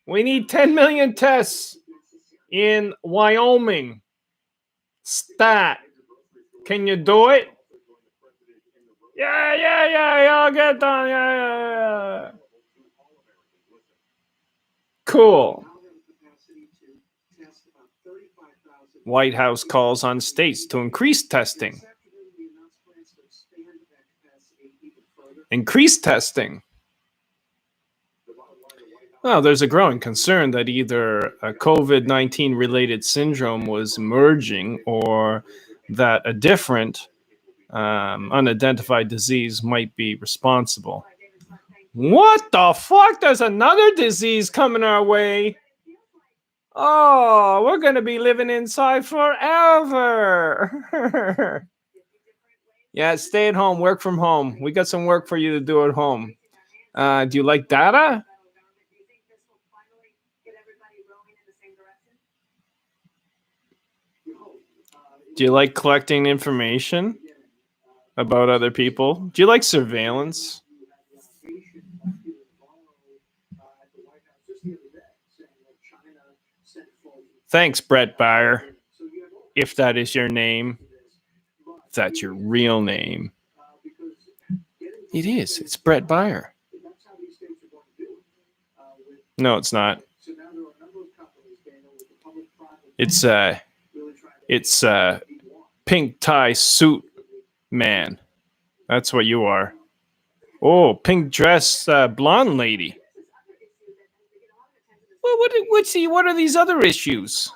We need 10 million tests in Wyoming. Stat. Can you do it? Yeah. I'll get done. Yeah. Cool. White House calls on states to increase testing. Increase testing. Well, there's a growing concern that either a COVID-19 related syndrome was emerging or that a different unidentified disease might be responsible. What the fuck? There's another disease coming our way. Oh, we're going to be living inside forever. Yeah, stay at home, work from home. We got some work for you to do at home. Do you like data? Do you like collecting information about other people? Do you like surveillance? Thanks, Brett Baier. If that is your name. If that's your real name. It is. It's Brett Baier. No, it's not. It's pink tie suit man. That's what you are. Oh, pink dress blonde lady. Well, what are these other issues?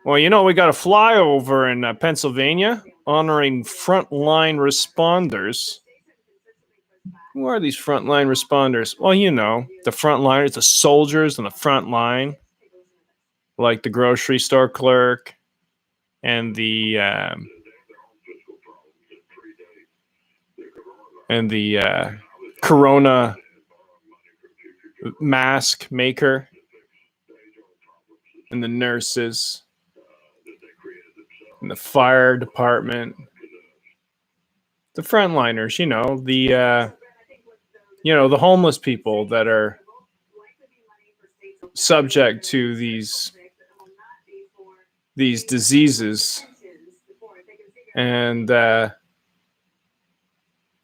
Well, you know, we got a flyover in Pennsylvania honoring frontline responders. Who are these frontline responders? Well, you know, the frontliners, the soldiers on the front line, like the grocery store clerk and the and the Corona mask maker and the nurses and the fire department, the frontliners, the homeless people that are subject to these diseases. And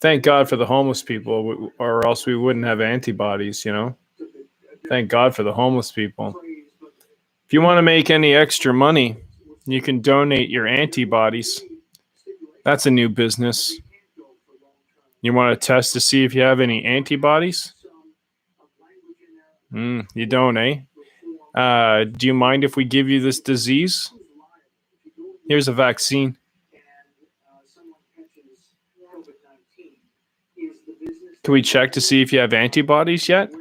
thank God for the homeless people, or else we wouldn't have antibodies, Thank God for the homeless people. If you want to make any extra money, you can donate your antibodies. That's a new business. You want to test to see if you have any antibodies? You don't, eh? Do you mind if we give you this disease? Here's a vaccine. Can we check to see if you have antibodies yet?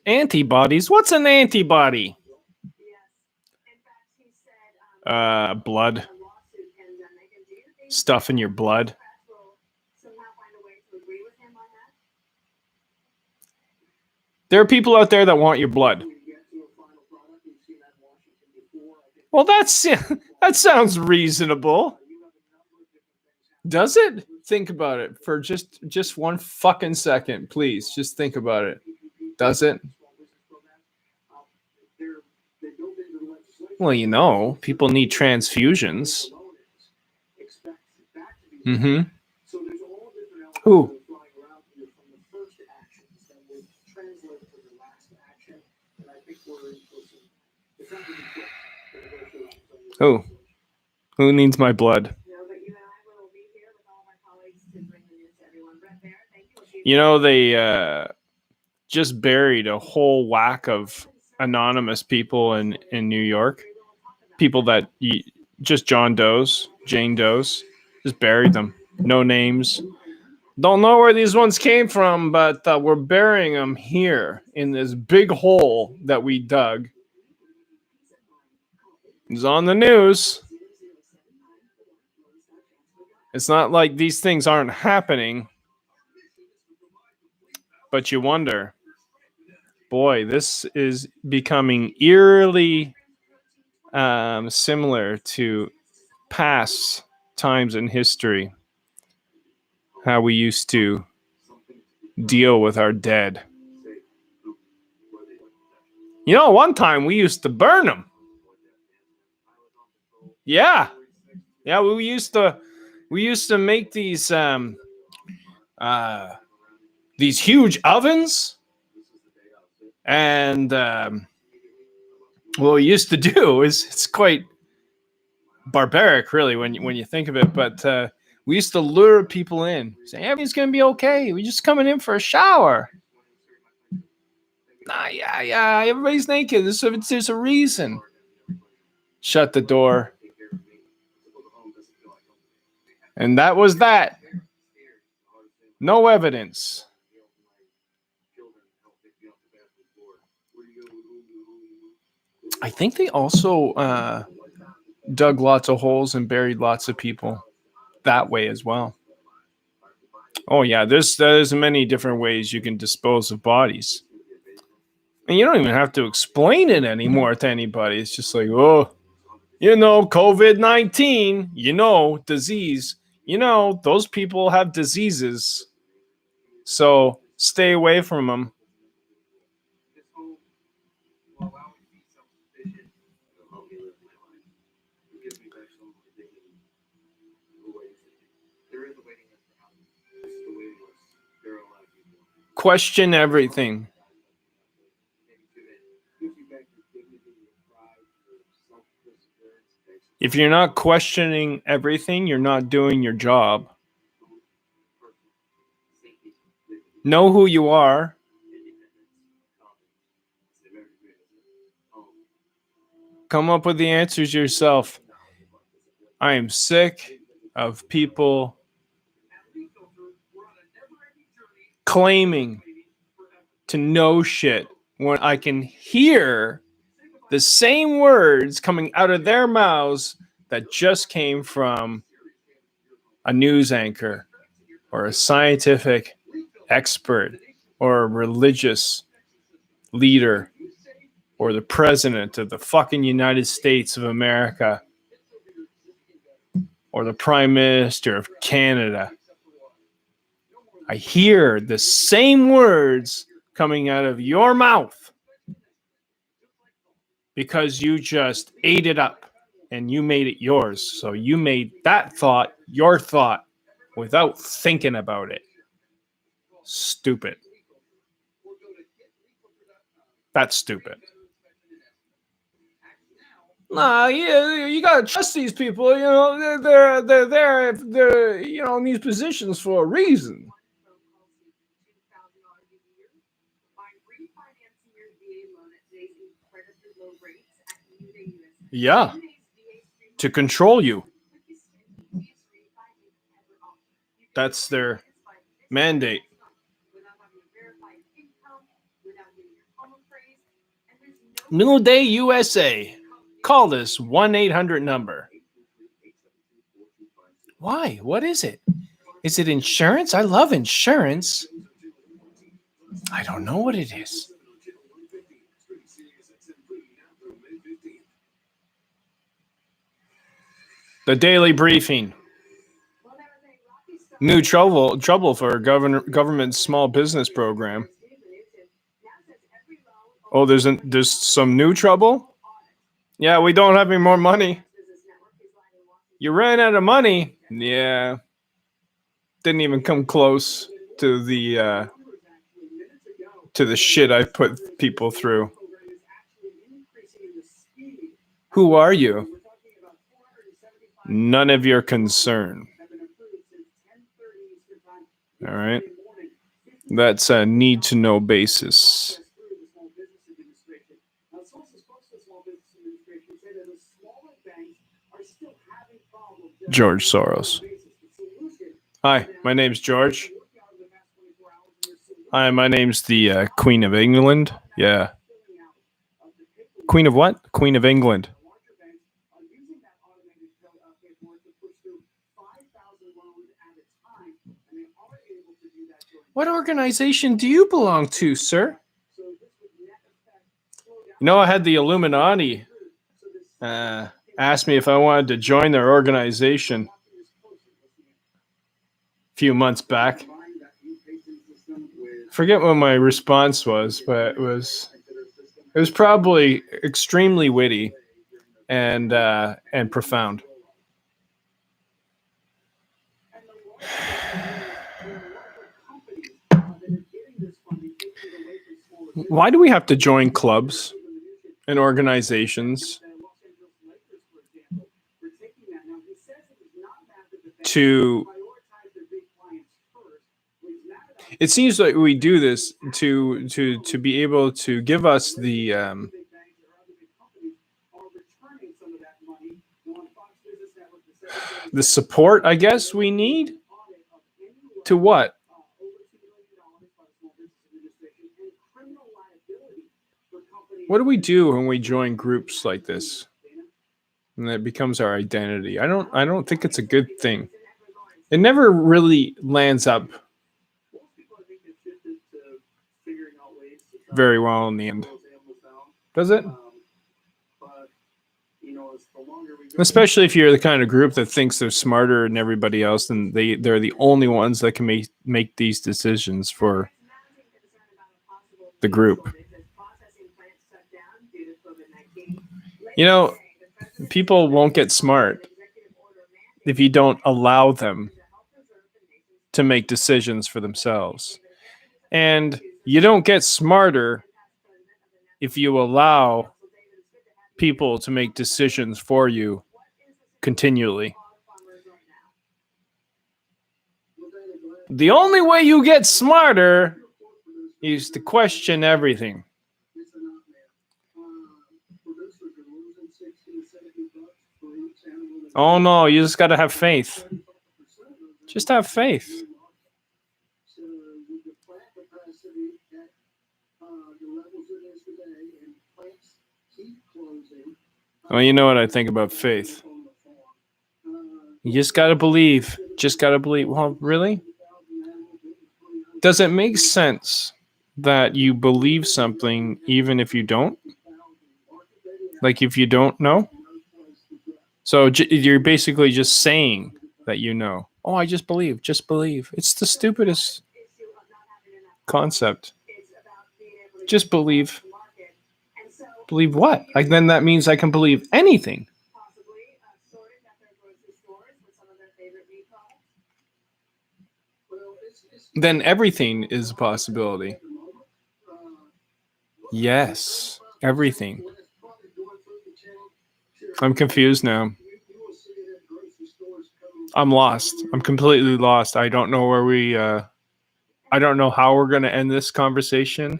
Antibodies? What's an antibody? Blood. Stuff in your blood. There are people out there that want your blood. Well, that sounds reasonable. Does it? Think about it for just one fucking second, please. Just think about it. Does it? Well, people need transfusions. Mm-hmm. Who? Who needs my blood? They just buried a whole whack of anonymous people in New York. People that just Jane Does, just buried them. No names. Don't know where these ones came from, but we're burying them here in this big hole that we dug. It's on the news. It's not like these things aren't happening, but you wonder, boy, this is becoming eerily similar to past times in history, how we used to deal with our dead. One time we used to burn them. Yeah, we used to make these huge ovens, and what we used to do is, it's quite barbaric, really, when you think of it. But we used to lure people in, saying everything's gonna be okay. We're just coming in for a shower. Yeah, everybody's naked. There's a reason. Shut the door. And that was that. No evidence. I think they also dug lots of holes and buried lots of people that way as well. Oh yeah, there's many different ways you can dispose of bodies. And you don't even have to explain it anymore to anybody. It's just like, COVID-19, disease. Those people have diseases. So stay away from them. Question everything. If you're not questioning everything, you're not doing your job. Know who you are. Come up with the answers yourself. I am sick of people claiming to know shit when I can hear the same words coming out of their mouths that just came from a news anchor or a scientific expert or a religious leader or the president of the fucking United States of America or the prime minister of Canada. I hear the same words coming out of your mouth because you just ate it up and you made it yours. So you made that thought your thought without thinking about it. Stupid. That's stupid. Nah, yeah, you gotta trust these people. You know, they're there if they're in these positions for a reason. Yeah, to control you. That's their mandate. Middle Day USA. Call this 1-800 number. Why? What is it? Is it insurance? I love insurance. I don't know what it is. The Daily Briefing. New trouble for government small business program. Oh, there's some new trouble? Yeah, we don't have any more money. You ran out of money? Yeah. Didn't even come close to the shit I put people through. Who are you? None of your concern. All right. That's a need to know basis. George Soros. Hi, my name's George. Hi, my name's the Queen of England. Yeah. Queen of what? Queen of England. What organization do you belong to, sir? You know, I had the Illuminati ask me if I wanted to join their organization a few months back. Forget what my response was, but it was probably extremely witty and profound. Why do we have to join clubs and organizations to... It seems like we do this to be able to give us the support, I guess, we need. To what? What do we do when we join groups like this? And that becomes our identity. I don't think it's a good thing. It never really lands up very well in the end. Does it? Especially if you're the kind of group that thinks they're smarter than everybody else, and they're the only ones that can make these decisions for the group. You know, people won't get smart if you don't allow them to make decisions for themselves. And you don't get smarter if you allow people to make decisions for you continually. The only way you get smarter is to question everything. Oh no, you just got to have faith. Just have faith. Well, you know what I think about faith. You just gotta believe. Just gotta believe. Well, really? Does it make sense that you believe something even if you don't? Like if you don't know? So you're basically just saying that you know. Oh, I just believe. Just believe. It's the stupidest concept. Just believe. Believe what? Like then that means I can believe anything. Then everything is a possibility. Yes, everything. I'm confused now. I'm lost. I'm completely lost. I don't know where I don't know how we're going to end this conversation.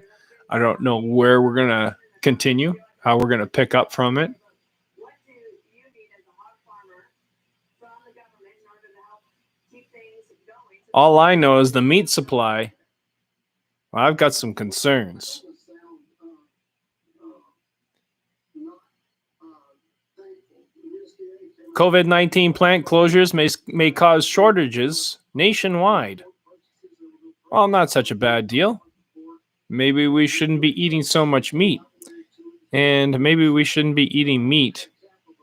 I don't know where we're going to continue, how we're going to pick up from it. All I know is the meat supply. Well, I've got some concerns. COVID-19 plant closures may cause shortages nationwide. Well, not such a bad deal. Maybe we shouldn't be eating so much meat. And maybe we shouldn't be eating meat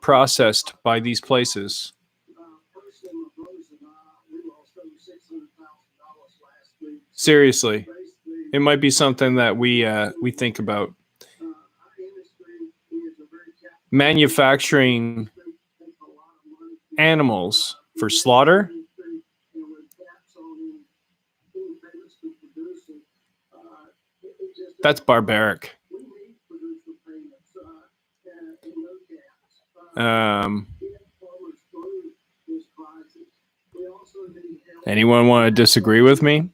processed by these places. Seriously, it might be something that we think about. Manufacturing animals for slaughter. That's barbaric. Anyone want to disagree with me?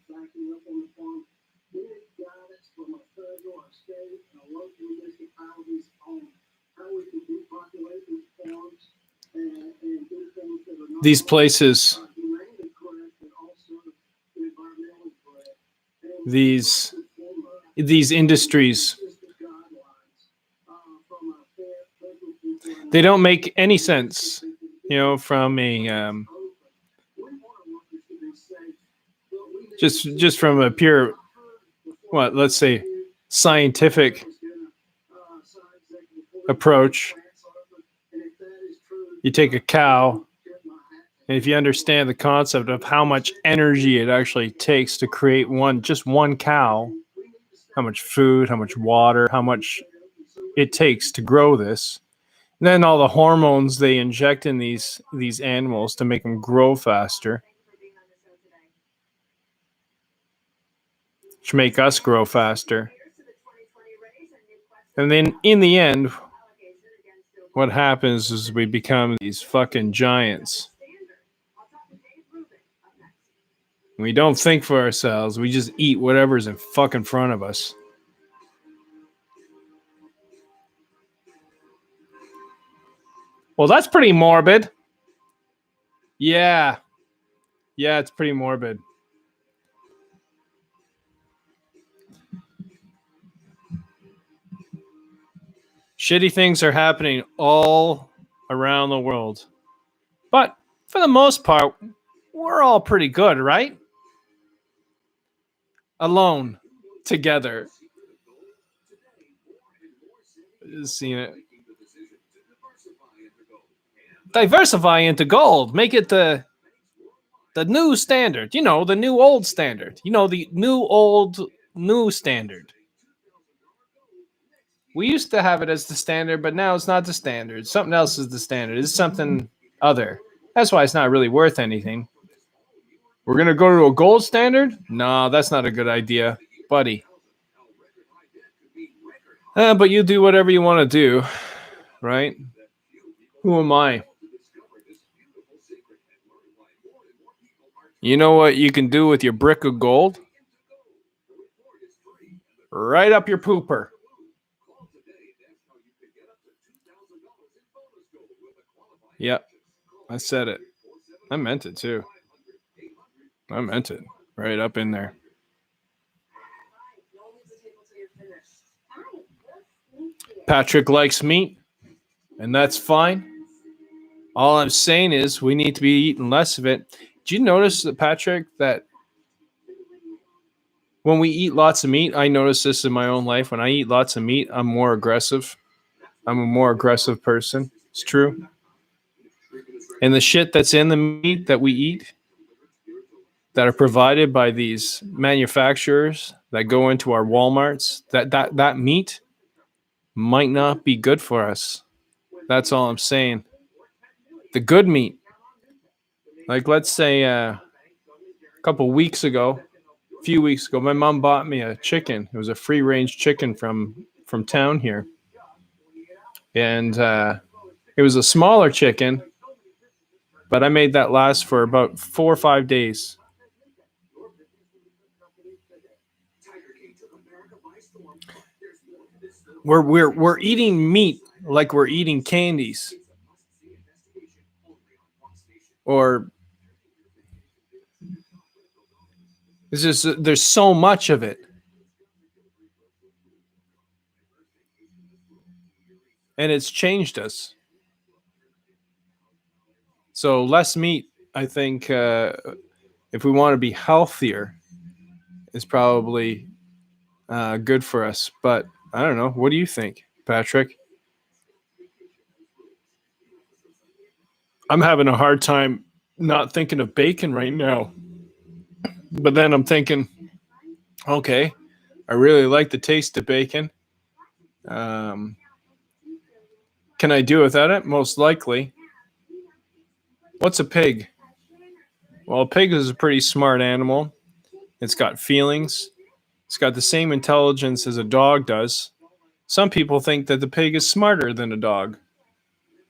These places, these industries, they don't make any sense, from a just from a pure, let's say, scientific approach. You take a cow, and if you understand the concept of how much energy it actually takes to create just one cow, how much food, how much water, how much it takes to grow this, and then all the hormones they inject in these animals to make them grow faster, which make us grow faster. And then in the end, what happens is we become these fucking giants. We don't think for ourselves. We just eat whatever's in fucking front of us. Well, that's pretty morbid. Yeah. Yeah, it's pretty morbid. Shitty things are happening all around the world. But for the most part, we're all pretty good, right? Alone, together. Just seeing it. Diversify into gold. Make it the new standard. The new old standard. The new old new standard. We used to have it as the standard, but now it's not the standard. Something else is the standard. It's something other. That's why it's not really worth anything. We're going to go to a gold standard? No, that's not a good idea, buddy. But you do whatever you want to do, right? Who am I? You know what you can do with your brick of gold? Right up your pooper. Yep, I said it. I meant it too. I meant it. Right up in there. Patrick likes meat. and that's fine. All I'm saying is we need to be eating less of it. Do you notice that, Patrick, that when we eat lots of meat, I notice this in my own life. When I eat lots of meat, I'm more aggressive. I'm a more aggressive person. It's true. And the shit that's in the meat that we eat, that are provided by these manufacturers that go into our Walmarts, that meat might not be good for us. That's all I'm saying. The good meat, like let's say a few weeks ago, my mom bought me a chicken. It was a free range chicken from town here, and it was a smaller chicken, but I made that last for about 4 or 5 days. We're eating meat like we're eating candies, or it's just there's so much of it, and it's changed us. So less meat, I think, if we want to be healthier, is probably good for us. But I don't know. What do you think, Patrick? I'm having a hard time not thinking of bacon right now. But then I'm thinking, okay, I really like the taste of bacon. Can I do without it? Most likely. What's a pig? Well, a pig is a pretty smart animal. It's got feelings. It's got the same intelligence as a dog does. Some people think that the pig is smarter than a dog.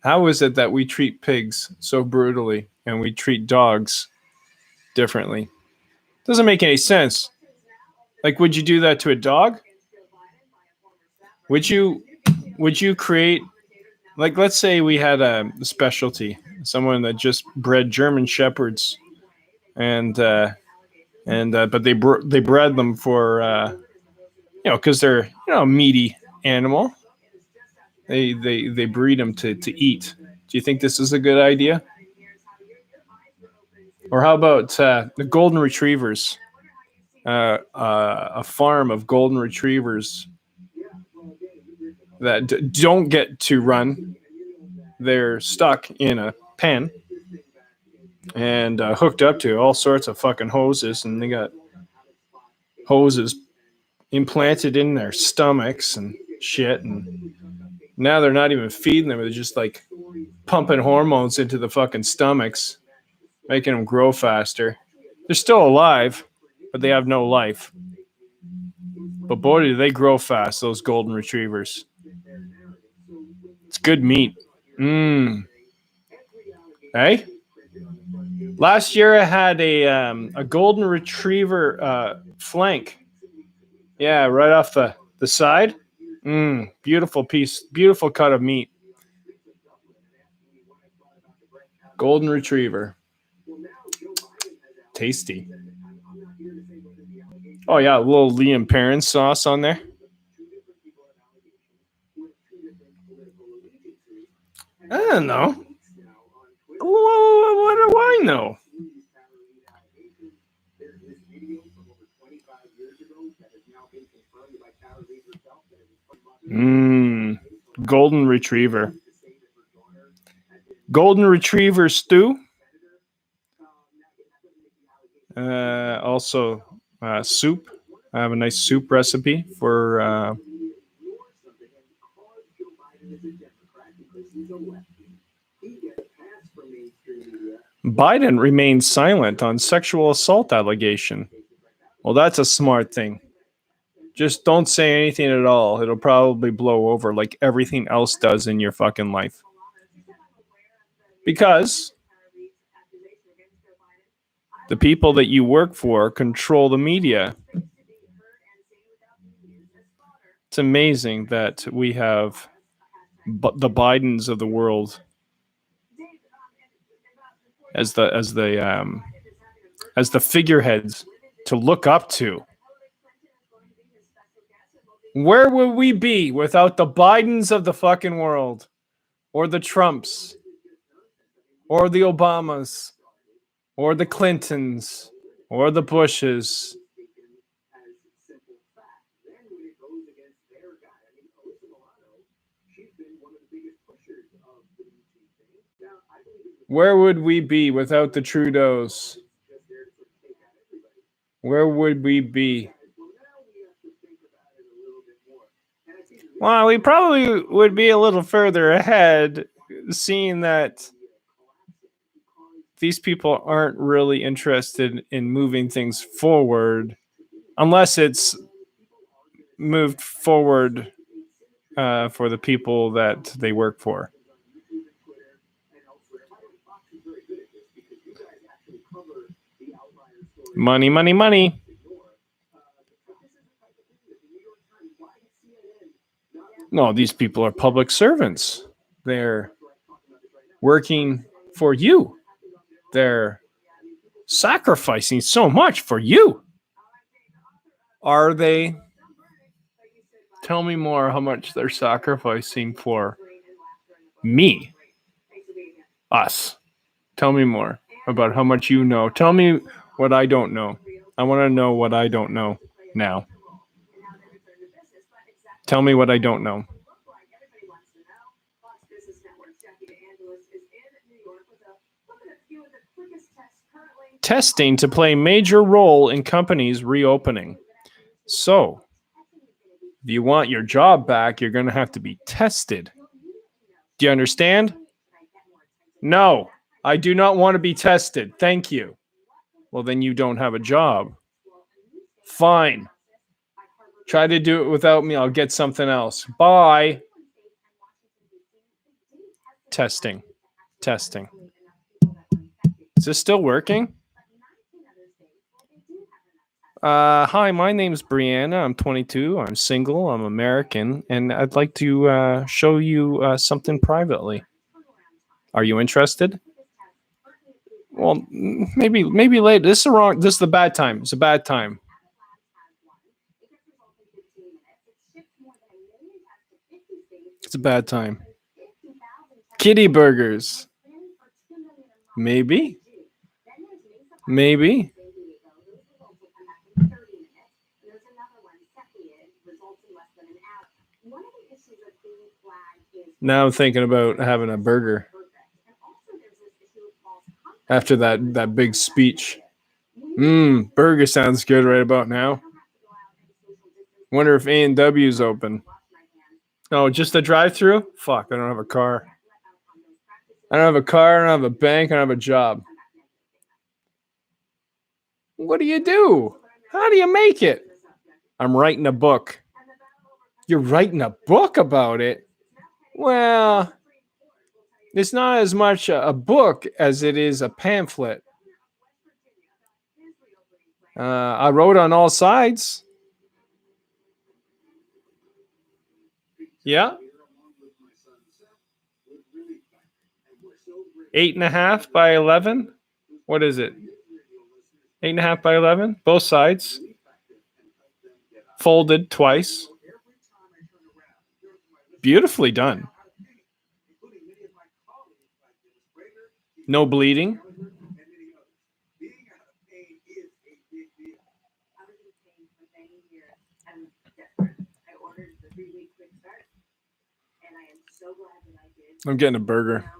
How is it that we treat pigs so brutally and we treat dogs differently? Doesn't make any sense. Like, would you do that to a dog? Would you create, like, let's say we had a specialty, someone that just bred German shepherds, and but they bred them for because they're a meaty animal. They breed them to eat. Do you think this is a good idea? Or how about the golden retrievers? A farm of golden retrievers that don't get to run. They're stuck in a pen and hooked up to all sorts of fucking hoses, and they got hoses implanted in their stomachs and shit, and now they're not even feeding them. They're just like pumping hormones into the fucking stomachs, making them grow faster. They're still alive, but they have no life. But boy, do they grow fast, those golden retrievers. It's good meat. Hey? Last year I had a golden retriever flank. Yeah, right off the side. Beautiful piece, beautiful cut of meat. Golden retriever. Tasty. Oh yeah, a little Liam Perrin sauce on there. I don't know. What do I know? Golden retriever. Golden retriever stew. Also soup. I have a nice soup recipe for Biden remains silent on sexual assault allegation. Well, that's a smart thing. Just don't say anything at all. It'll probably blow over like everything else does in your fucking life. Because the people that you work for control the media. It's amazing that we have the Bidens of the world as the figureheads to look up to. Where would we be without the Bidens of the fucking world? or the Trumps or the Obamas or the Clintons or the Bushes. Where would we be without the Trudeaus? Where would we be? Well, we probably would be a little further ahead, seeing that these people aren't really interested in moving things forward unless it's moved forward for the people that they work for. Money, money, money. No, these people are public servants. They're working for you. They're sacrificing so much for you. Are they? Tell me more how much they're sacrificing for me. Us. Tell me more about how much you know. Tell me what I don't know. I want to know what I don't know now. Tell me what I don't know. Testing to play major role in companies reopening. So, if you want your job back, you're going to have to be tested. Do you understand? No, I do not want to be tested. Thank you. Well, then you don't have a job. Fine. Try to do it without me. I'll get something else. Bye. Testing. Testing. Is this still working? Hi, my name's Brianna. I'm 22. I'm single. I'm American. And I'd like to show you something privately. Are you interested? Well, maybe later. This is the bad time. It's a bad time. It's a bad time. Kitty burgers. Maybe. Maybe. Now I'm thinking about having a burger after that big speech. Burger sounds good right about now. Wonder if A&W's open. Oh, just a drive-through? Fuck, I don't have a car. I don't have a car, I don't have a bank, I don't have a job. What do you do? How do you make it? I'm writing a book. You're writing a book about it? Well, it's not as much a book as it is a pamphlet. I wrote on all sides. Yeah. 8.5 by 11. What is it? 8.5 by 11. Both sides. Folded twice. Beautifully done. No bleeding. I'm getting a burger.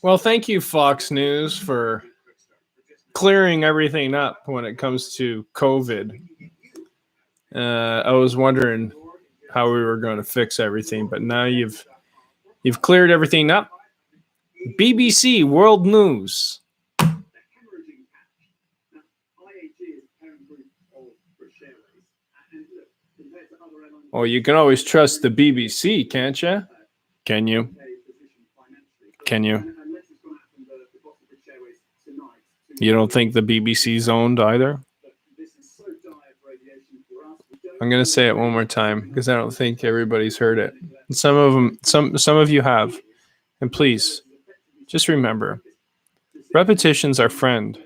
Well, thank you, Fox News, for clearing everything up when it comes to COVID. I was wondering how we were going to fix everything, but now you've cleared everything up. BBC World News. Oh, you can always trust the BBC, can't you? Can you? Can you? You don't think the BBC's owned either? I'm going to say it one more time because I don't think everybody's heard it. Some of them, some of you have. And please, just remember, repetition's our friend.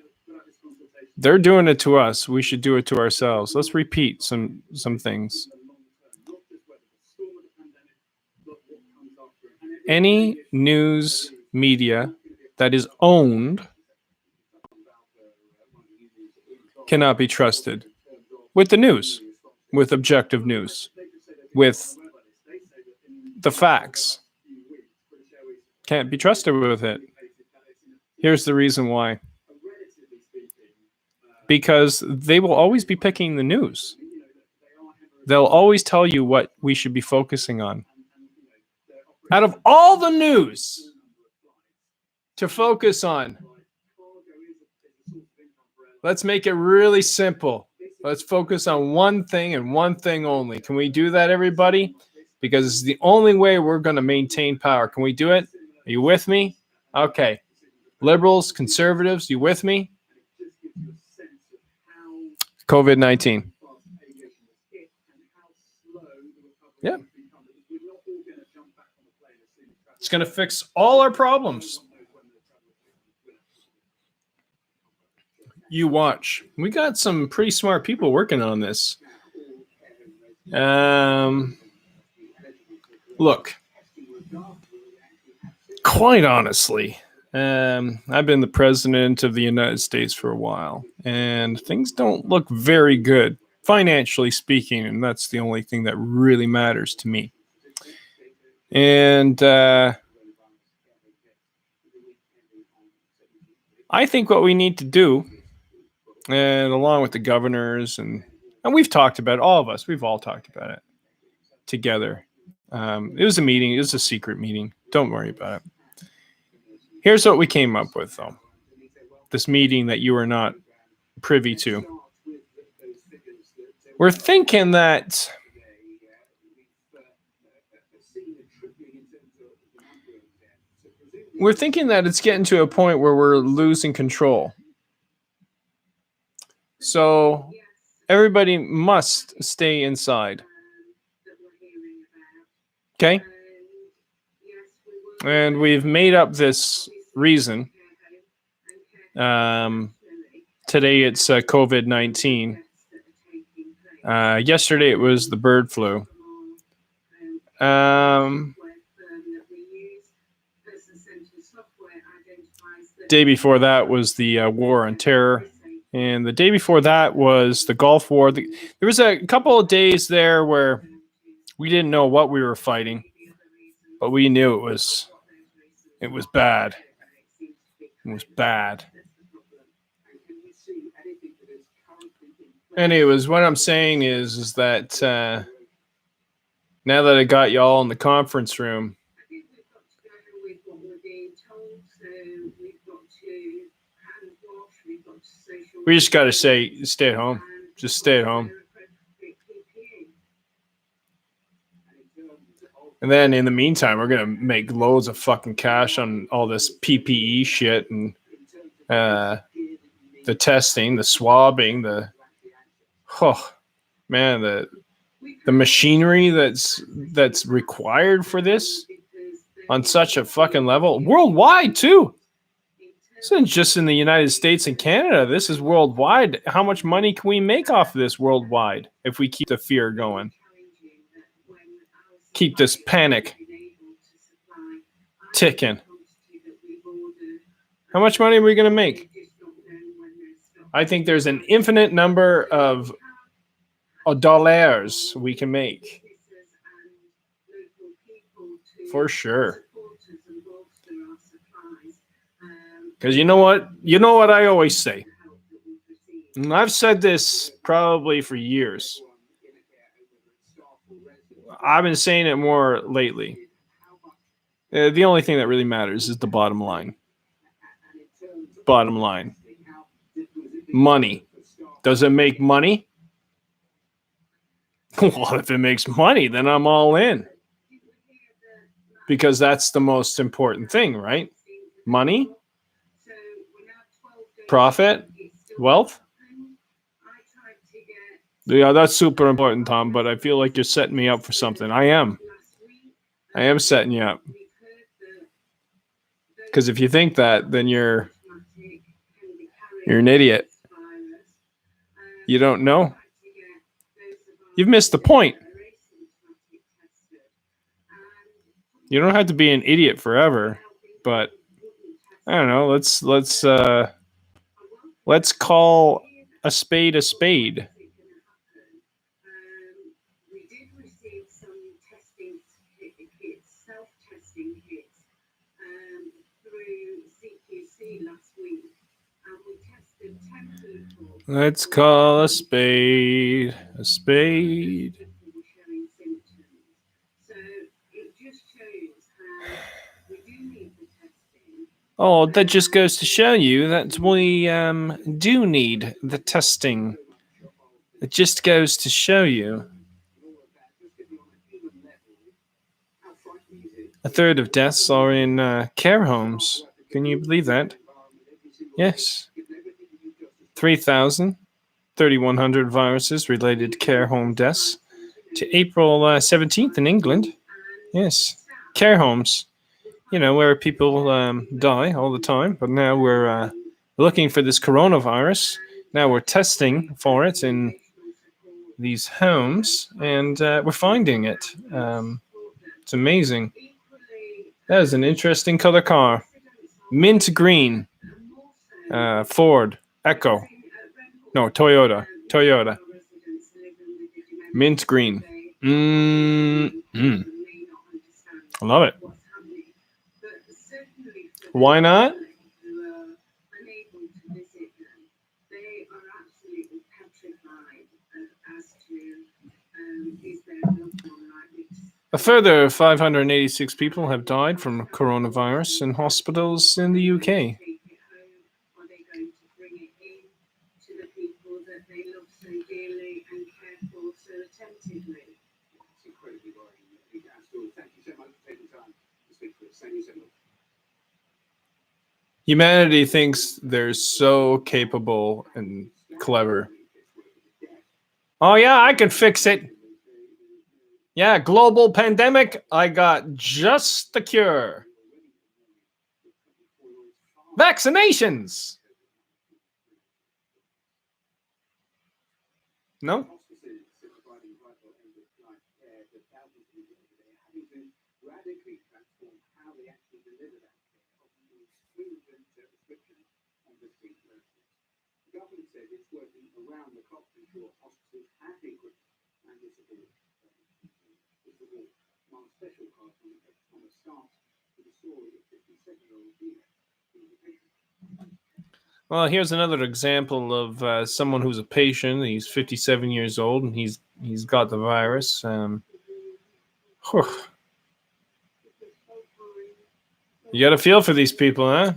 They're doing it to us. We should do it to ourselves. Let's repeat some things. Any news media that is owned cannot be trusted with the news, with objective news, with the facts. Can't be trusted with it. Here's the reason why. Because they will always be picking the news. They'll always tell you what we should be focusing on. Out of all the news to focus on, let's make it really simple. Let's focus on one thing and one thing only. Can we do that, everybody? Because it's the only way we're going to maintain power. Can we do it? Are you with me? Okay. Liberals, conservatives, you with me? COVID-19. Yeah. It's going to fix all our problems. You watch. We got some pretty smart people working on this. Look, quite honestly, I've been the president of the United States for a while, and things don't look very good, financially speaking, and that's the only thing that really matters to me. And I think what we need to do, and along with the governors, and we've talked about it, all of us, we've all talked about it together. It was a meeting. It was a secret meeting. Don't worry about it. Here's what we came up with, though. This meeting that you were not privy to. We're thinking that it's getting to a point where we're losing control. So everybody must stay inside. Okay? And we've made up this reason. Today it's COVID-19. Yesterday it was the bird flu. Day before that was the war on terror. And the day before that was the Gulf War. There was a couple of days there where we didn't know what we were fighting, but we knew it was bad. It was bad. Anyways, what I'm saying is that now that I got y'all in the conference room, we just got to say, stay at home. Just stay at home. And then in the meantime, we're going to make loads of fucking cash on all this PPE shit and the testing, the swabbing, the machinery that's required for this on such a fucking level. Worldwide, too. This isn't just in the United States and Canada. This is worldwide. How much money can we make off of this worldwide if we keep the fear going? Keep this panic ticking. How much money are we going to make? I think there's an infinite number of dollars we can make. For sure. Because you know what? You know what I always say. And I've said this probably for years. I've been saying it more lately. The only thing that really matters is the bottom line. Bottom line. Money. Does it make money? Well, if it makes money, then I'm all in. Because that's the most important thing, right? Money, profit, wealth. Yeah, that's super important, Tom, but I feel like you're setting me up for something. I am setting you up. Because if you think that, then you're an idiot. You don't know? You've missed the point. You don't have to be an idiot forever, but I don't know. Let's call a spade a spade. We did receive some testing kits, self-testing kits, through CQC last week, and we tested 10 people. Let's call a spade a spade. Showing symptoms. So it just shows how we do need the testing. Oh, that just goes to show you that we do need the testing. It just goes to show you. A third of deaths are in care homes. Can you believe that? Yes. 3,100 viruses related to care home deaths to April 17th in England. Yes. Care homes. You know, where people die all the time. But now we're looking for this coronavirus. Now we're testing for it in these homes, and we're finding it. It's amazing. That is an interesting color car. Mint green. Ford. Echo. No, Toyota. Mint green. I love it. Why not? A further 586 people have died from coronavirus in hospitals in the UK. Humanity thinks they're so capable and clever. Oh yeah, I can fix it. Yeah, global pandemic, I got just the cure. Vaccinations. No? Well, here's another example of someone who's a patient. He's 57 years old, and he's got the virus. You got a feel for these people, huh?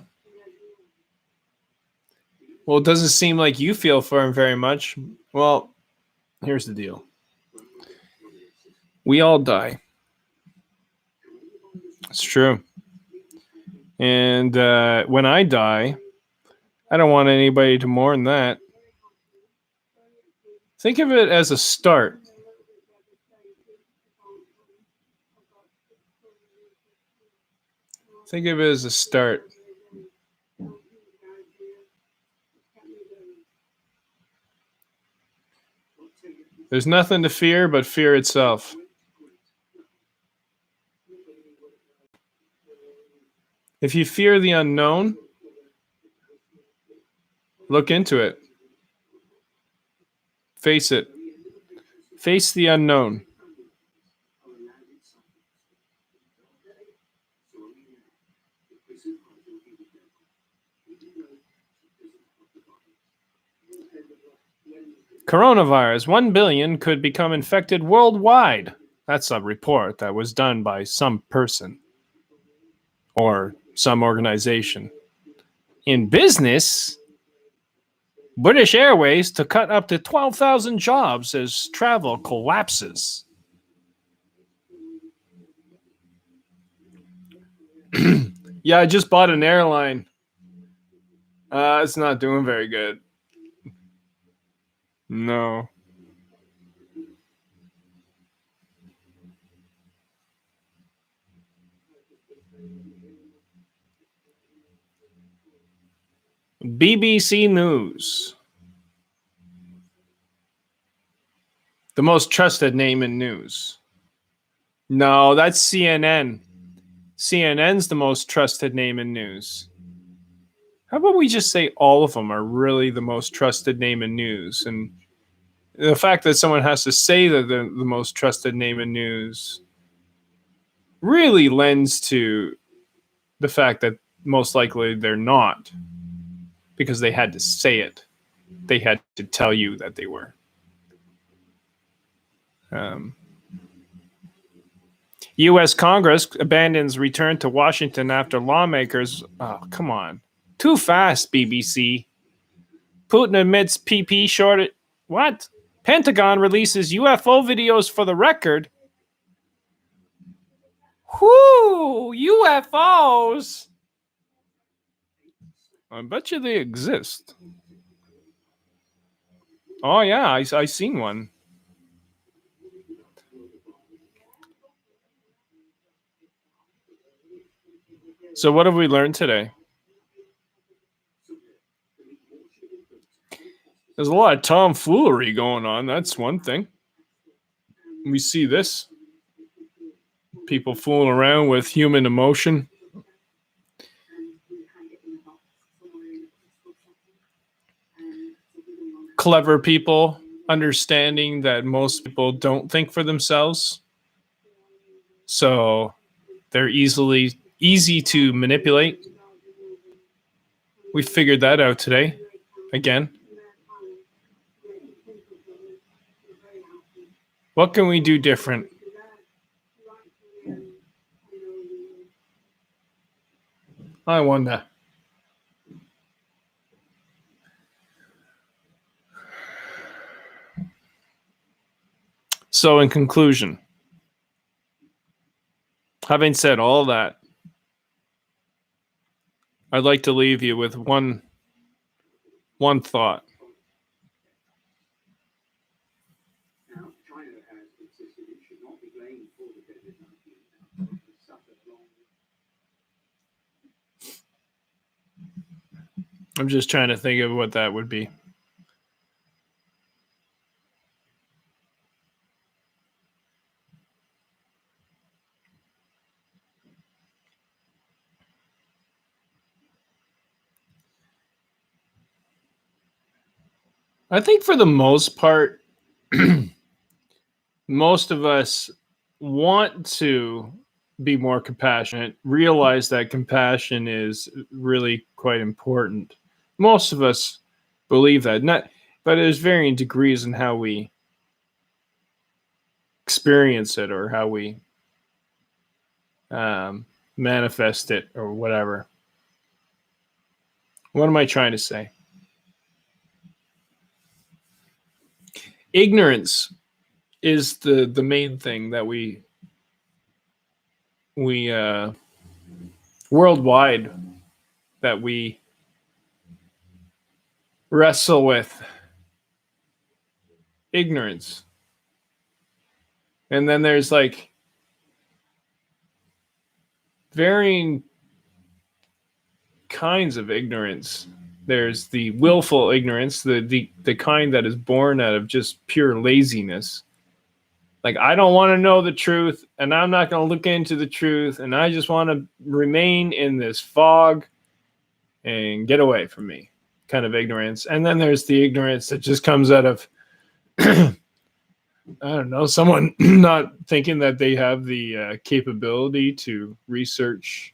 Well, it doesn't seem like you feel for him very much. Well, here's the deal. We all die. It's true. And when I die, I don't want anybody to mourn that. Think of it as a start. Think of it as a start. There's nothing to fear but fear itself. If you fear the unknown, look into it. Face it. Face the unknown. Coronavirus, 1 billion could become infected worldwide. That's a report that was done by some person or some organization. In business, British Airways to cut up to 12,000 jobs as travel collapses. Yeah, I just bought an airline. It's not doing very good. No. BBC News. The most trusted name in news. No, that's CNN. CNN's the most trusted name in news. How about we just say all of them are really the most trusted name in news? And the fact that someone has to say that they're the most trusted name in news really lends to the fact that most likely they're not, because they had to say it. They had to tell you that they were. U.S. Congress abandons return to Washington after lawmakers. Oh, come on. Too fast, BBC. Putin admits PP shortage. What? Pentagon releases UFO videos for the record. Whoo! UFOs! I bet you they exist. Oh, yeah, I seen one. So what have we learned today? There's a lot of tomfoolery going on. That's one thing. We see this. People fooling around with human emotion. Clever people understanding that most people don't think for themselves. So they're easy to manipulate. We figured that out today. Again. What can we do different? I wonder. So in conclusion, having said all that, I'd like to leave you with one thought. Now, China has insisted it should not be blamed for the COVID-19. It's suffered long. I'm just trying to think of what that would be. I think for the most part, most of us want to be more compassionate, realize that compassion is really quite important. Most of us believe that, but there's varying degrees in how we experience it or how we manifest it or whatever. What am I trying to say? Ignorance is the main thing that we worldwide that we wrestle with. Ignorance. And then there's like varying kinds of ignorance. There's the willful ignorance, the kind that is born out of just pure laziness. Like, I don't want to know the truth, and I'm not going to look into the truth, and I just want to remain in this fog and get away from me kind of ignorance. And then there's the ignorance that just comes out of, I don't know, someone not thinking that they have the capability to research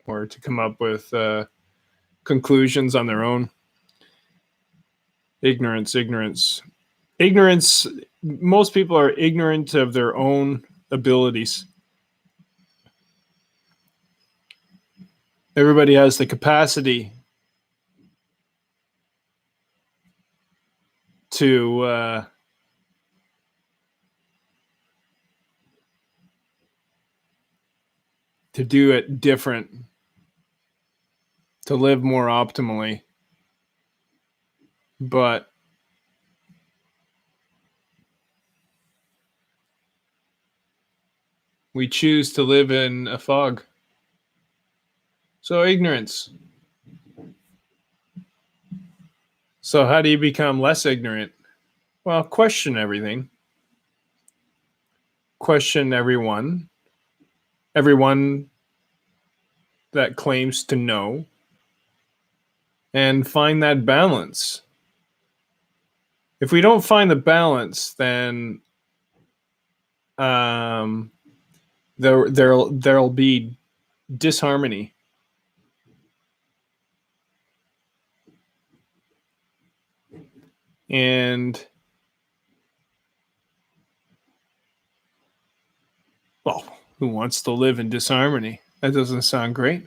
or to come up with conclusions on their own. Ignorance. Most people are ignorant of their own abilities. Everybody has the capacity to do it different, to live more optimally. But we choose to live in a fog. So ignorance. So how do you become less ignorant? Well, question everything. Question everyone. Everyone that claims to know. And find that balance. If we don't find the balance, then there'll be disharmony. And well, who wants to live in disharmony? That doesn't sound great.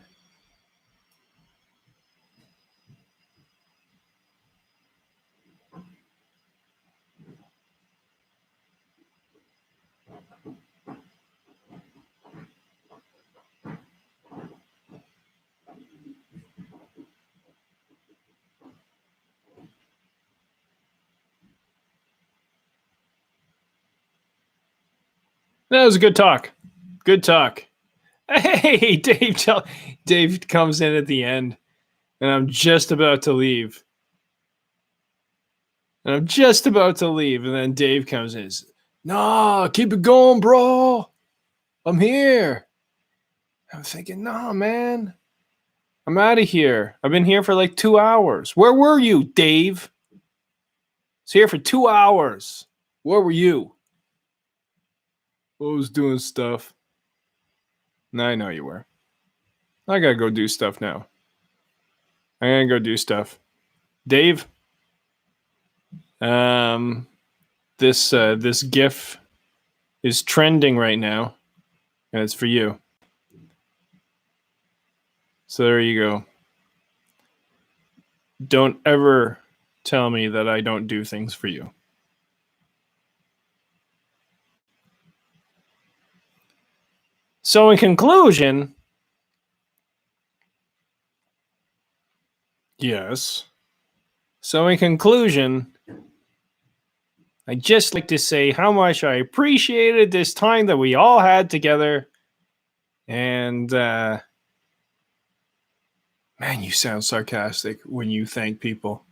That was a good talk. Good talk. Hey, Dave comes in at the end, and I'm just about to leave. And then Dave comes in. Nah, keep it going, bro. I'm here. I'm thinking, nah, man. I'm out of here. I've been here for like 2 hours. Where were you, Dave? I was here for 2 hours. Where were you? I was doing stuff. I know you were. I gotta go do stuff now. I gotta go do stuff. Dave, this GIF is trending right now, and it's for you. So there you go. Don't ever tell me that I don't do things for you. So in conclusion, yes. So in conclusion, I'd just like to say how much I appreciated this time that we all had together. And man, you sound sarcastic when you thank people.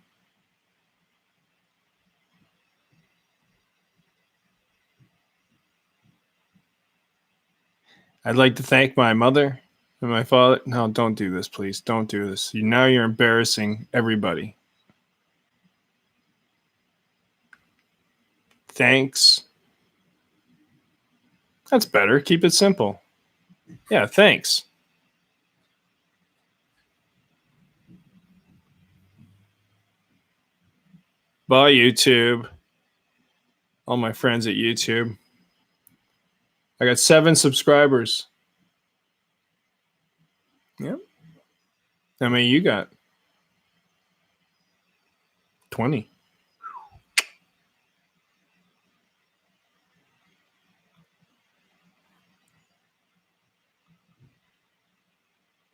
I'd like to thank my mother and my father. No, don't do this, please. Don't do this. Now you're embarrassing everybody. Thanks. That's better. Keep it simple. Yeah, thanks. Bye, YouTube. All my friends at YouTube. I got 7 subscribers. Yep. How many you got? 20.